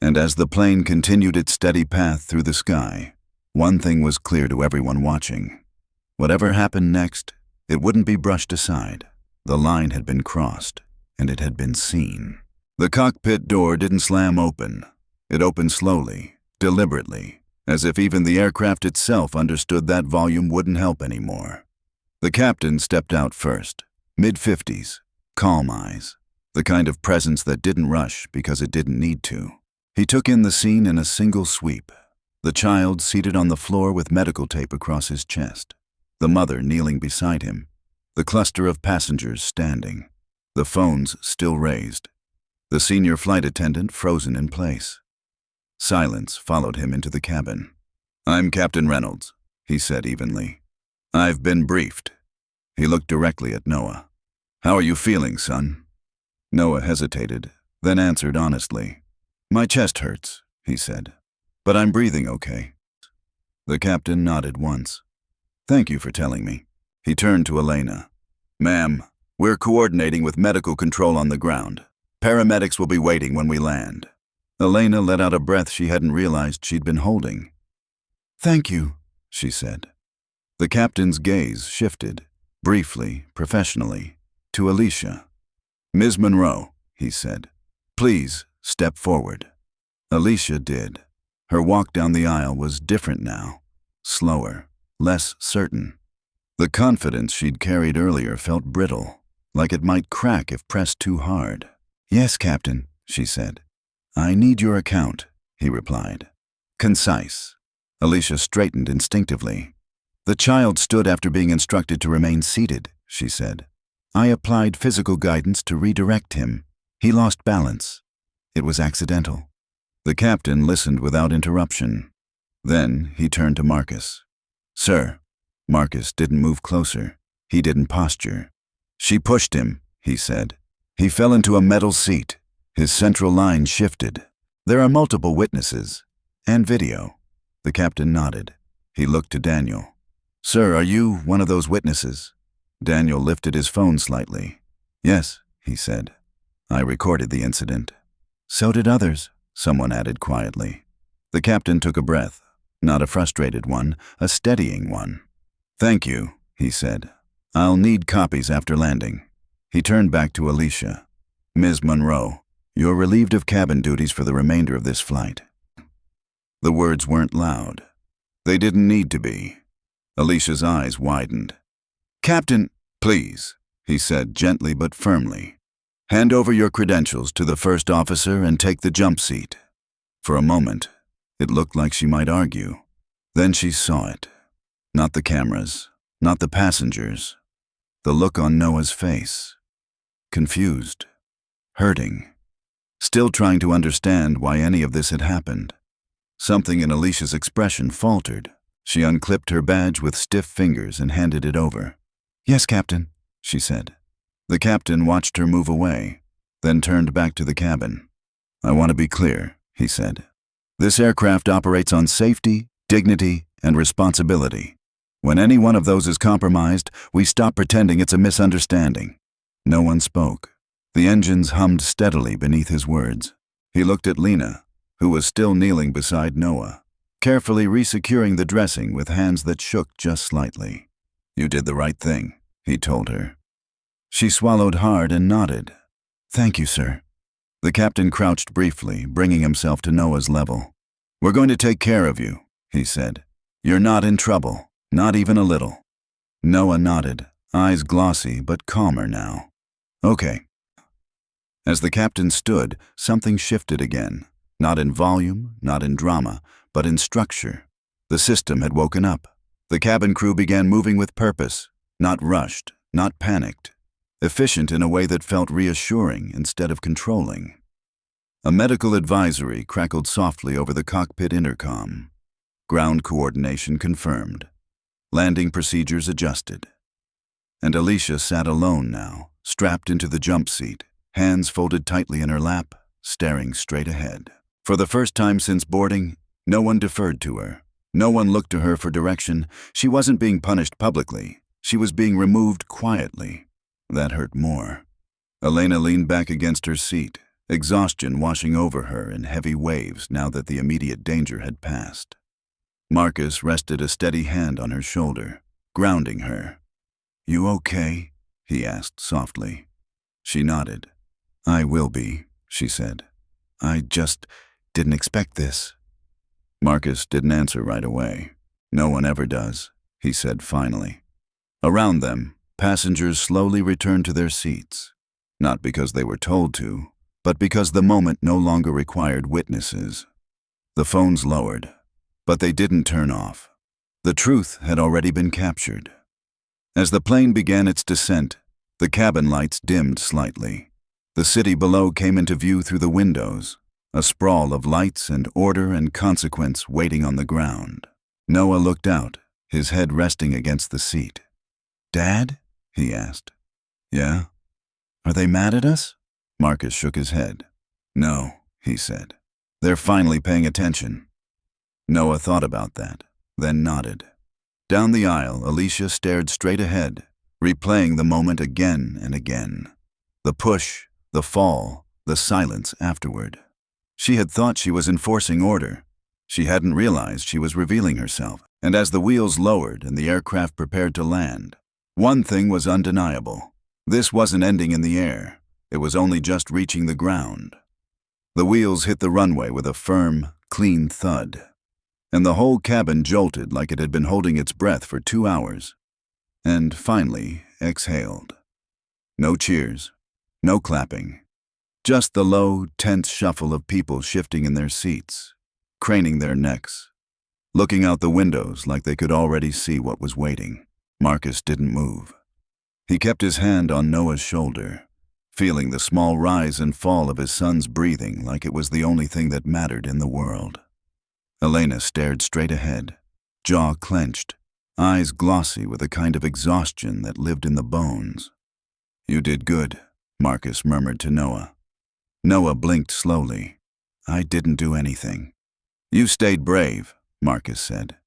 And as the plane continued its steady path through the sky, one thing was clear to everyone watching. Whatever happened next, it wouldn't be brushed aside. The line had been crossed, and it had been seen. The cockpit door didn't slam open. It opened slowly, deliberately, as if even the aircraft itself understood that volume wouldn't help anymore. The captain stepped out first, mid-50s, calm eyes, the kind of presence that didn't rush because it didn't need to. He took in the scene in a single sweep. The child seated on the floor with medical tape across his chest, the mother kneeling beside him, the cluster of passengers standing, the phones still raised, the senior flight attendant frozen in place. Silence followed him into the cabin. "I'm Captain Reynolds," he said evenly. "I've been briefed." He looked directly at Noah. "How are you feeling, son?" Noah hesitated, then answered honestly. "My chest hurts," he said, "but I'm breathing okay." The captain nodded once. "Thank you for telling me." He turned to Elena. "Ma'am, we're coordinating with medical control on the ground. Paramedics will be waiting when we land." Elena let out a breath she hadn't realized she'd been holding. "Thank you," she said. The captain's gaze shifted, briefly, professionally, to Alicia. "Ms. Monroe," he said, "please step forward." Alicia did. Her walk down the aisle was different now, slower, less certain. The confidence she'd carried earlier felt brittle, like it might crack if pressed too hard. "Yes, Captain," she said. "I need your account," he replied. Concise. Alicia straightened instinctively. "The child stood after being instructed to remain seated," she said. I applied physical guidance to redirect him. He lost balance. It was accidental. The captain listened without interruption. Then he turned to Marcus. Sir. Marcus didn't move closer. He didn't posture. She pushed him, he said. He fell into a metal seat. His central line shifted. There are multiple witnesses. And video. The captain nodded. He looked to Daniel. Sir, are you one of those witnesses? Daniel lifted his phone slightly. Yes, he said. I recorded the incident. So did others, someone added quietly. The captain took a breath. Not a frustrated one, a steadying one. Thank you, he said. I'll need copies after landing. He turned back to Alicia. Ms. Monroe, you're relieved of cabin duties for the remainder of this flight. The words weren't loud. They didn't need to be. Alicia's eyes widened. Captain, please, he said gently but firmly. Hand over your credentials to the first officer and take the jump seat. For a moment, it looked like she might argue. Then she saw it. Not the cameras, not the passengers. The look on Noah's face. Confused. Hurting. Still trying to understand why any of this had happened. Something in Alicia's expression faltered. She unclipped her badge with stiff fingers and handed it over. Yes, Captain, she said. The captain watched her move away, then turned back to the cabin. I want to be clear, he said. This aircraft operates on safety, dignity, and responsibility. When any one of those is compromised, we stop pretending it's a misunderstanding. No one spoke. The engines hummed steadily beneath his words. He looked at Lena, who was still kneeling beside Noah, carefully resecuring the dressing with hands that shook just slightly. You did the right thing, he told her. She swallowed hard and nodded. Thank you, sir. The captain crouched briefly, bringing himself to Noah's level. We're going to take care of you, he said. You're not in trouble, not even a little. Noah nodded, eyes glossy but calmer now. Okay. As the captain stood, something shifted again. Not in volume, not in drama, but in structure. The system had woken up. The cabin crew began moving with purpose, not rushed, not panicked. Efficient in a way that felt reassuring instead of controlling. A medical advisory crackled softly over the cockpit intercom. Ground coordination confirmed. Landing procedures adjusted. And Alicia sat alone now, strapped into the jump seat, hands folded tightly in her lap, staring straight ahead. For the first time since boarding, no one deferred to her. No one looked to her for direction. She wasn't being punished publicly. She was being removed quietly. That hurt more. Elena leaned back against her seat, exhaustion washing over her in heavy waves now that the immediate danger had passed. Marcus rested a steady hand on her shoulder, grounding her. You okay? He asked softly. She nodded. I will be, she said. I just didn't expect this. Marcus didn't answer right away. No one ever does, he said finally. Around them, passengers slowly returned to their seats, not because they were told to, but because the moment no longer required witnesses. The phones lowered, but they didn't turn off. The truth had already been captured. As the plane began its descent, the cabin lights dimmed slightly. The city below came into view through the windows, a sprawl of lights and order and consequence waiting on the ground. Noah looked out, his head resting against the seat. Dad? He asked. Yeah? Are they mad at us? Marcus shook his head. No, he said. They're finally paying attention. Noah thought about that, then nodded. Down the aisle, Alicia stared straight ahead, replaying the moment again and again. The push, the fall, the silence afterward. She had thought she was enforcing order. She hadn't realized she was revealing herself. And as the wheels lowered and the aircraft prepared to land, one thing was undeniable. This wasn't ending in the air. It was only just reaching the ground. The wheels hit the runway with a firm, clean thud, and the whole cabin jolted like it had been holding its breath for 2 hours, and finally exhaled. No cheers, no clapping, just the low, tense shuffle of people shifting in their seats, craning their necks, looking out the windows like they could already see what was waiting. Marcus didn't move. He kept his hand on Noah's shoulder, feeling the small rise and fall of his son's breathing like it was the only thing that mattered in the world. Elena stared straight ahead, jaw clenched, eyes glossy with a kind of exhaustion that lived in the bones. "You did good," Marcus murmured to Noah. Noah blinked slowly. "I didn't do anything." "You stayed brave," Marcus said.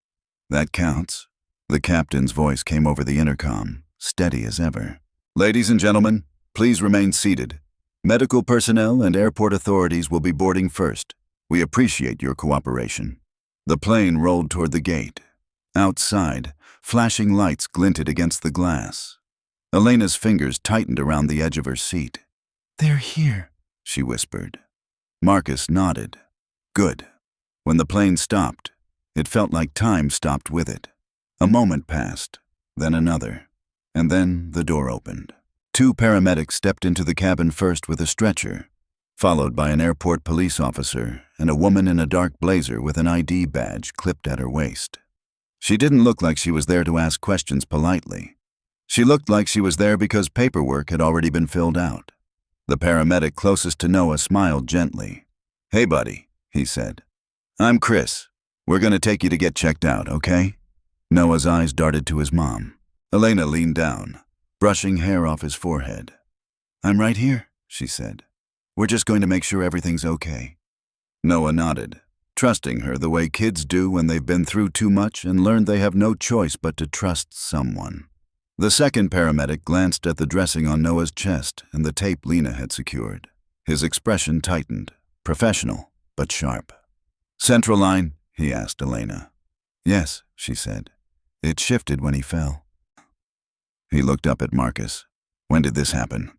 "That counts." The captain's voice came over the intercom, steady as ever. "Ladies and gentlemen, please remain seated. Medical personnel and airport authorities will be boarding first. We appreciate your cooperation." The plane rolled toward the gate. Outside, flashing lights glinted against the glass. Elena's fingers tightened around the edge of her seat. "They're here," she whispered. Marcus nodded. "Good." When the plane stopped, it felt like time stopped with it. A moment passed, then another, and then the door opened. Two paramedics stepped into the cabin first with a stretcher, followed by an airport police officer and a woman in a dark blazer with an ID badge clipped at her waist. She didn't look like she was there to ask questions politely. She looked like she was there because paperwork had already been filled out. The paramedic closest to Noah smiled gently. "Hey, buddy," he said. "I'm Chris. We're going to take you to get checked out, okay?" Noah's eyes darted to his mom. Elena leaned down, brushing hair off his forehead. "I'm right here," she said. "We're just going to make sure everything's okay." Noah nodded, trusting her the way kids do when they've been through too much and learned they have no choice but to trust someone. The second paramedic glanced at the dressing on Noah's chest and the tape Lena had secured. His expression tightened, professional but sharp. "Central line?" he asked Elena. "Yes," she said. "It shifted when he fell." He looked up at Marcus. "When did this happen?"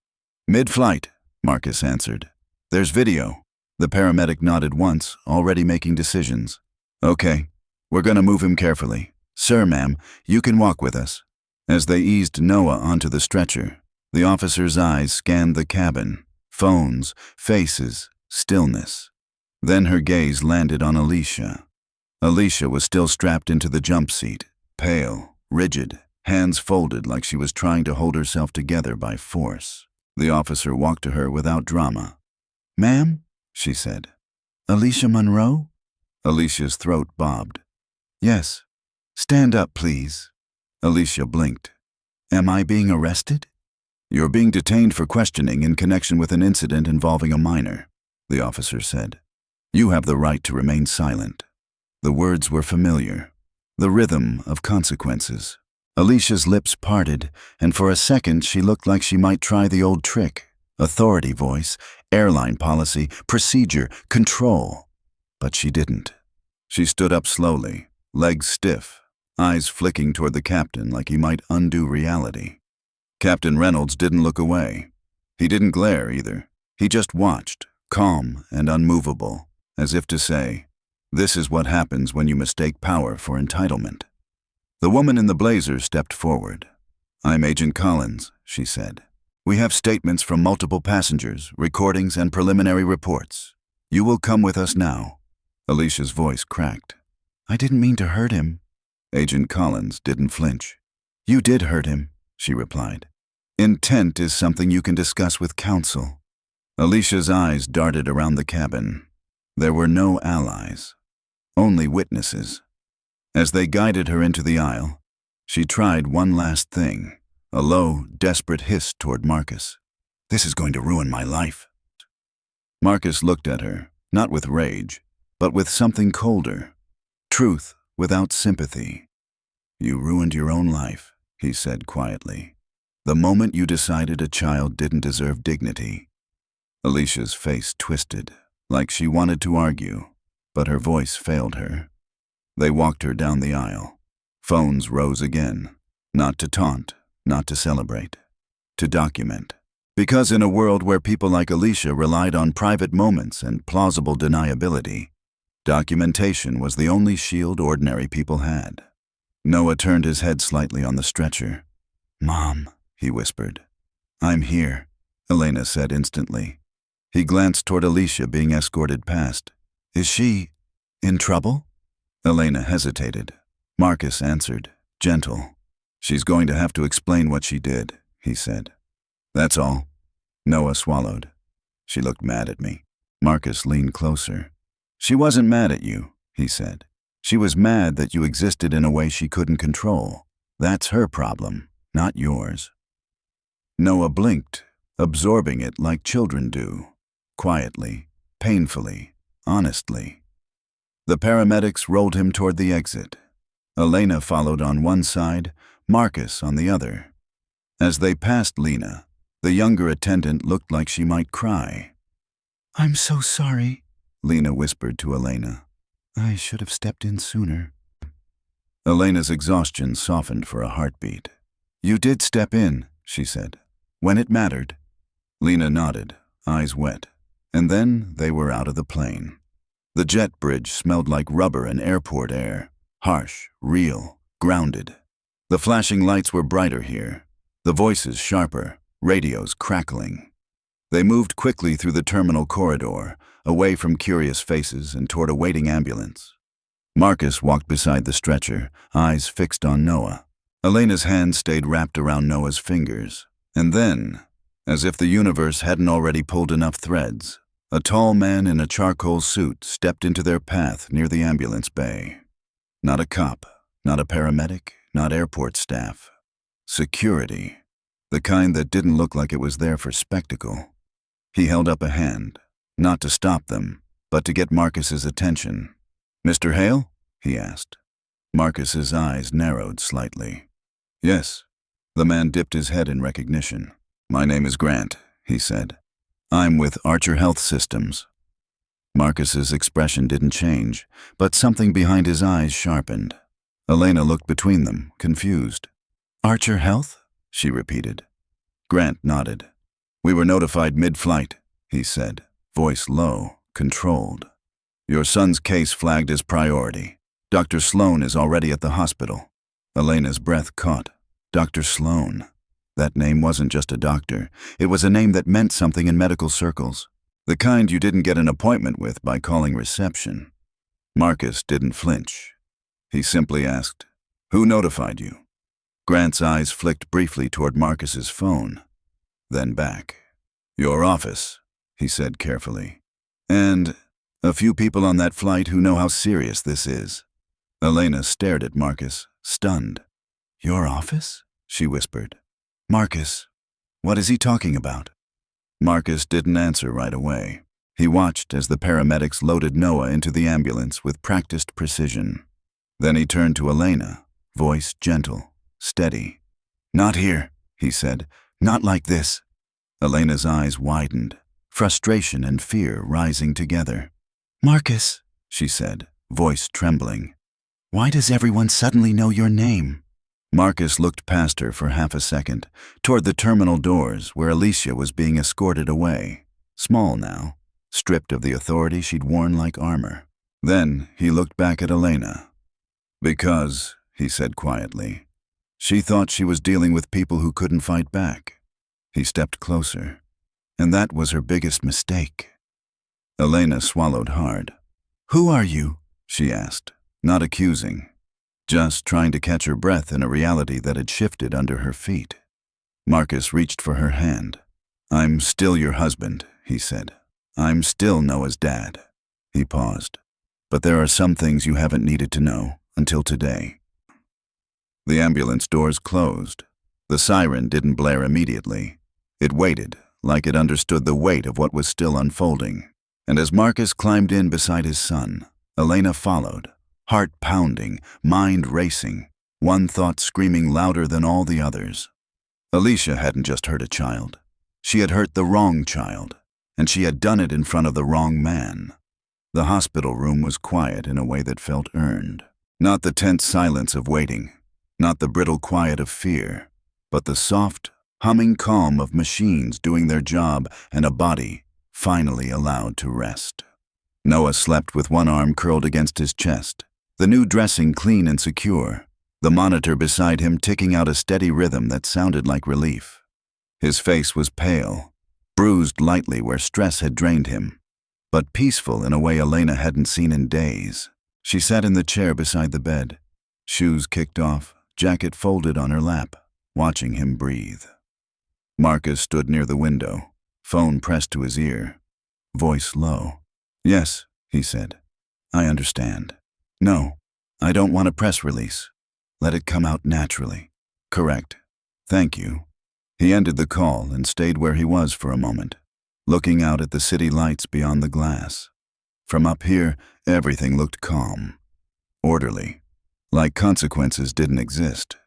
"Mid-flight," Marcus answered. "There's video." The paramedic nodded once, already making decisions. "Okay, we're going to move him carefully. Sir, ma'am, you can walk with us." As they eased Noah onto the stretcher, the officer's eyes scanned the cabin, phones, faces, stillness. Then her gaze landed on Alicia. Alicia was still strapped into the jump seat, pale, rigid, hands folded like she was trying to hold herself together by force. The officer walked to her without drama. "Ma'am?" she said. "Alicia Monroe?" Alicia's throat bobbed. "Yes. Stand up, please." Alicia blinked. "Am I being arrested?" "You're being detained for questioning in connection with an incident involving a minor," the officer said. "You have the right to remain silent." The words were familiar, the rhythm of consequences. Alicia's lips parted, and for a second she looked like she might try the old trick. Authority voice, airline policy, procedure, control. But she didn't. She stood up slowly, legs stiff, eyes flicking toward the captain like he might undo reality. Captain Reynolds didn't look away. He didn't glare either. He just watched, calm and unmovable, as if to say, "This is what happens when you mistake power for entitlement." The woman in the blazer stepped forward. "I'm Agent Collins," she said. "We have statements from multiple passengers, recordings, and preliminary reports. You will come with us now." Alicia's voice cracked. "I didn't mean to hurt him." Agent Collins didn't flinch. "You did hurt him," she replied. "Intent is something you can discuss with counsel." Alicia's eyes darted around the cabin. There were no allies, only witnesses. As they guided her into the aisle, she tried one last thing, a low, desperate hiss toward Marcus. "This is going to ruin my life." Marcus looked at her, not with rage, but with something colder. Truth without sympathy. "You ruined your own life," he said quietly. "The moment you decided a child didn't deserve dignity." Alicia's face twisted, like she wanted to argue, but her voice failed her. They walked her down the aisle. Phones rose again, not to taunt, not to celebrate, to document. Because in a world where people like Alicia relied on private moments and plausible deniability, documentation was the only shield ordinary people had. Noah turned his head slightly on the stretcher. "Mom," he whispered. "I'm here," Elena said instantly. He glanced toward Alicia being escorted past. "Is she in trouble?" Elena hesitated. Marcus answered, gentle. "She's going to have to explain what she did," he said. That's all. Noah swallowed. She looked mad at me. Marcus leaned closer. She wasn't mad at you, he said. She was mad that you existed in a way she couldn't control. That's her problem, not yours. Noah blinked, absorbing it like children do, quietly, painfully, honestly. The paramedics rolled him toward the exit. Elena followed on one side, Marcus on the other. As they passed Lena, the younger attendant looked like she might cry. "I'm so sorry," Lena whispered to Elena. "I should have stepped in sooner." Elena's exhaustion softened for a heartbeat. "You did step in," she said, "when it mattered." Lena nodded, eyes wet, and then they were out of the plane. The jet bridge smelled like rubber and airport air, harsh, real, grounded. The flashing lights were brighter here, the voices sharper, radios crackling. They moved quickly through the terminal corridor, away from curious faces and toward a waiting ambulance. Marcus walked beside the stretcher, eyes fixed on Noah. Elena's hand stayed wrapped around Noah's fingers. And then, as if the universe hadn't already pulled enough threads, a tall man in a charcoal suit stepped into their path near the ambulance bay. Not a cop, not a paramedic, not airport staff. Security. The kind that didn't look like it was there for spectacle. He held up a hand, not to stop them, but to get Marcus's attention. "Mr. Hale?" he asked. Marcus's eyes narrowed slightly. "Yes." The man dipped his head in recognition. "My name is Grant," he said. "I'm with Archer Health Systems." Marcus's expression didn't change, but something behind his eyes sharpened. Elena looked between them, confused. "Archer Health?" she repeated. Grant nodded. "We were notified mid-flight," he said, voice low, controlled. "Your son's case flagged as priority. Dr. Sloan is already at the hospital." Elena's breath caught. Dr. Sloan. That name wasn't just a doctor. It was a name that meant something in medical circles. The kind you didn't get an appointment with by calling reception. Marcus didn't flinch. He simply asked, "Who notified you?" Grant's eyes flicked briefly toward Marcus's phone, then back. "Your office," he said carefully. "And a few people on that flight who know how serious this is." Elena stared at Marcus, stunned. "Your office?" she whispered. "Marcus, what is he talking about?" Marcus didn't answer right away. He watched as the paramedics loaded Noah into the ambulance with practiced precision. Then he turned to Elena, voice gentle, steady. "Not here," he said. "Not like this." Elena's eyes widened, frustration and fear rising together. "Marcus," she said, voice trembling. "Why does everyone suddenly know your name?" Marcus looked past her for half a second, toward the terminal doors where Alicia was being escorted away, small now, stripped of the authority she'd worn like armor. Then he looked back at Elena. "Because," he said quietly, "she thought she was dealing with people who couldn't fight back." He stepped closer, and that was her biggest mistake. Elena swallowed hard. "Who are you?" she asked, not accusing, just trying to catch her breath in a reality that had shifted under her feet. Marcus reached for her hand. "I'm still your husband," he said. "I'm still Noah's dad." He paused. "But there are some things you haven't needed to know until today." The ambulance doors closed. The siren didn't blare immediately. It waited, like it understood the weight of what was still unfolding. And as Marcus climbed in beside his son, Elena followed, heart pounding, mind racing, one thought screaming louder than all the others. Alicia hadn't just hurt a child. She had hurt the wrong child, and she had done it in front of the wrong man. The hospital room was quiet in a way that felt earned. Not the tense silence of waiting, not the brittle quiet of fear, but the soft, humming calm of machines doing their job and a body finally allowed to rest. Noah slept with one arm curled against his chest, the new dressing clean and secure, the monitor beside him ticking out a steady rhythm that sounded like relief. His face was pale, bruised lightly where stress had drained him, but peaceful in a way Elena hadn't seen in days. She sat in the chair beside the bed, shoes kicked off, jacket folded on her lap, watching him breathe. Marcus stood near the window, phone pressed to his ear, voice low. "Yes," he said. "I understand. No, I don't want a press release. Let it come out naturally." "Correct. Thank you." He ended the call and stayed where he was for a moment, looking out at the city lights beyond the glass. From up here, everything looked calm, orderly, like consequences didn't exist.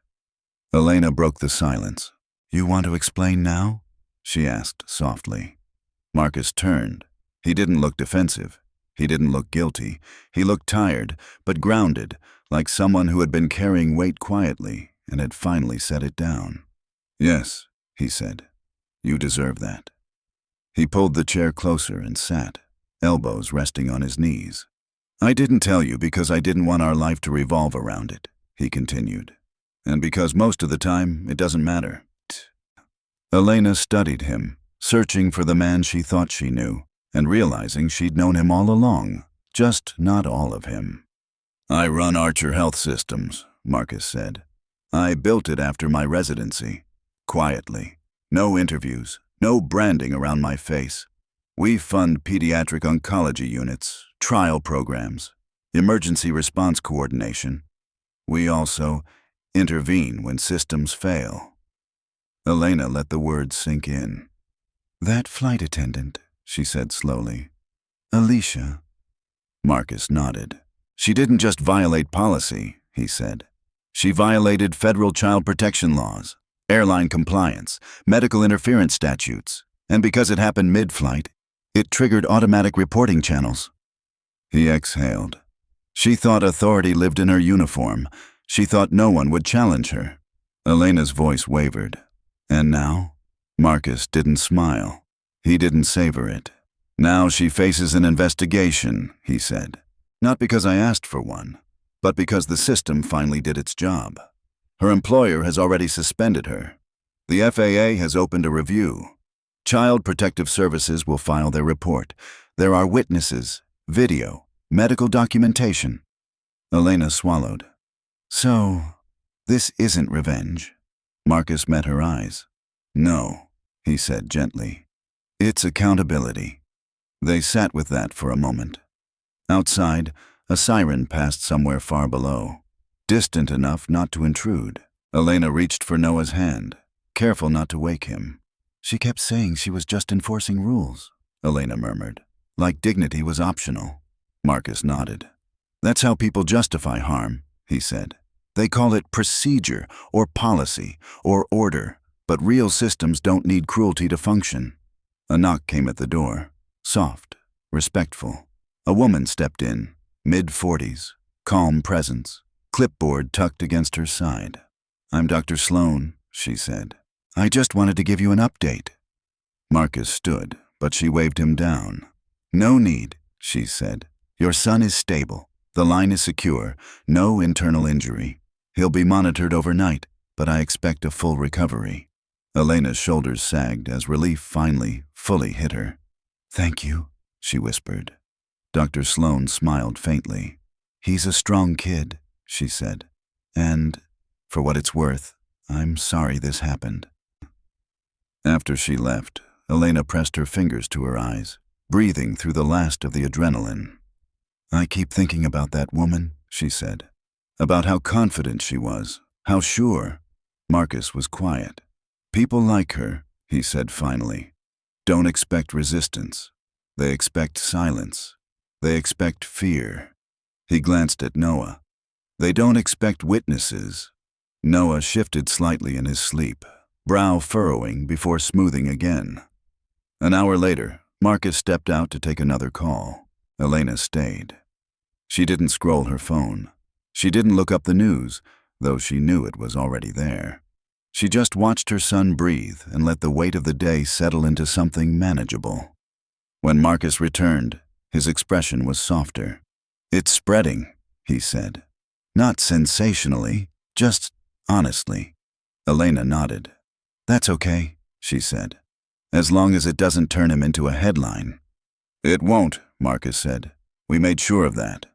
Elena broke the silence. "You want to explain now?" she asked softly. Marcus turned. He didn't look defensive. He didn't look guilty. He looked tired, but grounded, like someone who had been carrying weight quietly and had finally set it down. "Yes," he said. "You deserve that." He pulled the chair closer and sat, elbows resting on his knees. "I didn't tell you because I didn't want our life to revolve around it," he continued. "And because most of the time, it doesn't matter." Elena studied him, searching for the man she thought she knew, and realizing she'd known him all along, just not all of him. "I run Archer Health Systems," Marcus said. "I built it after my residency. Quietly. No interviews, no branding around my face. We fund pediatric oncology units, trial programs, emergency response coordination. We also intervene when systems fail." Elena let the words sink in. "That flight attendant," she said slowly. "Alicia." Marcus nodded. "She didn't just violate policy," he said. "She violated federal child protection laws, airline compliance, medical interference statutes, and because it happened mid-flight, it triggered automatic reporting channels." He exhaled. She thought authority lived in her uniform. She thought no one would challenge her. Elena's voice wavered. "And now?" Marcus didn't smile. He didn't savor it. "Now she faces an investigation," he said. "Not because I asked for one, but because the system finally did its job. Her employer has already suspended her. The FAA has opened a review. Child Protective Services will file their report. There are witnesses, video, medical documentation." Elena swallowed. "So, this isn't revenge?" Marcus met her eyes. "No," he said gently. "It's accountability." They sat with that for a moment. Outside, a siren passed somewhere far below, distant enough not to intrude. Elena reached for Noah's hand, careful not to wake him. "She kept saying she was just enforcing rules," Elena murmured, "like dignity was optional." Marcus nodded. "That's how people justify harm," he said. "They call it procedure or policy or order, but real systems don't need cruelty to function." A knock came at the door, soft, respectful. A woman stepped in, mid-40s, calm presence, clipboard tucked against her side. "I'm Dr. Sloan," she said. "I just wanted to give you an update." Marcus stood, but she waved him down. "No need," she said. "Your son is stable. The line is secure. No internal injury. He'll be monitored overnight, but I expect a full recovery." Elena's shoulders sagged as relief finally, fully hit her. "Thank you," she whispered. Dr. Sloan smiled faintly. "He's a strong kid," she said. "And, for what it's worth, I'm sorry this happened." After she left, Elena pressed her fingers to her eyes, breathing through the last of the adrenaline. "I keep thinking about that woman," she said. "About how confident she was, how sure." Marcus was quiet. "People like her," he said finally, "don't expect resistance. They expect silence. They expect fear." He glanced at Noah. "They don't expect witnesses." Noah shifted slightly in his sleep, brow furrowing before smoothing again. An hour later, Marcus stepped out to take another call. Elena stayed. She didn't scroll her phone. She didn't look up the news, though she knew it was already there. She just watched her son breathe and let the weight of the day settle into something manageable. When Marcus returned, his expression was softer. "It's spreading," he said. "Not sensationally, just honestly." Elena nodded. "That's okay," she said, "as long as it doesn't turn him into a headline." "It won't," Marcus said. "We made sure of that."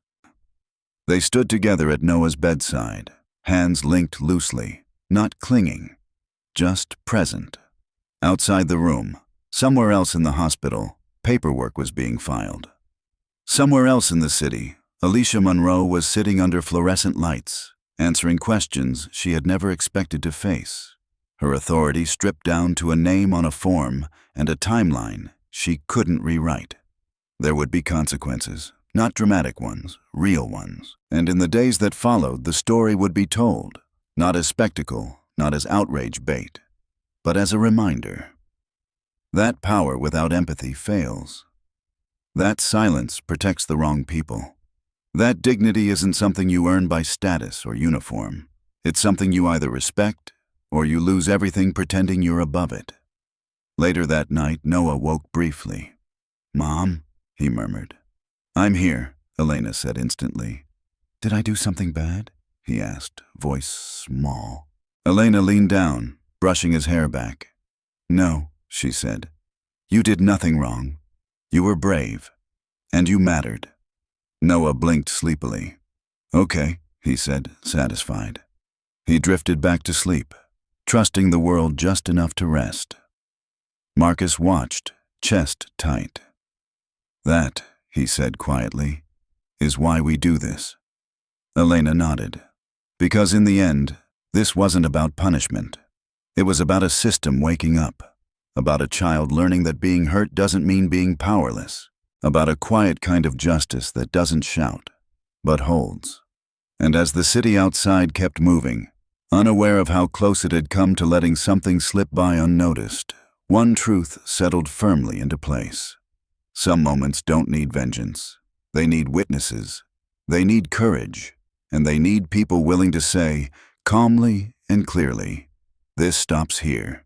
They stood together at Noah's bedside, hands linked loosely, not clinging, just present. Outside the room, somewhere else in the hospital, paperwork was being filed. Somewhere else in the city, Alicia Monroe was sitting under fluorescent lights, answering questions she had never expected to face. Her authority stripped down to a name on a form and a timeline she couldn't rewrite. There would be consequences, not dramatic ones, real ones. And in the days that followed, the story would be told, not as spectacle, not as outrage bait, but as a reminder. That power without empathy fails. That silence protects the wrong people. That dignity isn't something you earn by status or uniform. It's something you either respect or you lose everything pretending you're above it. Later that night, Noah woke briefly. "Mom," he murmured. "I'm here," Elena said instantly. "Did I do something bad?" he asked, voice small. Elena leaned down, brushing his hair back. "No," she said. "You did nothing wrong. You were brave. And you mattered." Noah blinked sleepily. "Okay," he said, satisfied. He drifted back to sleep, trusting the world just enough to rest. Marcus watched, chest tight. "That," he said quietly, "is why we do this." Elena nodded. Because in the end, this wasn't about punishment. It was about a system waking up, about a child learning that being hurt doesn't mean being powerless, about a quiet kind of justice that doesn't shout, but holds. And as the city outside kept moving, unaware of how close it had come to letting something slip by unnoticed, one truth settled firmly into place. Some moments don't need vengeance. They need witnesses. They need courage. And they need people willing to say, calmly and clearly, "This stops here."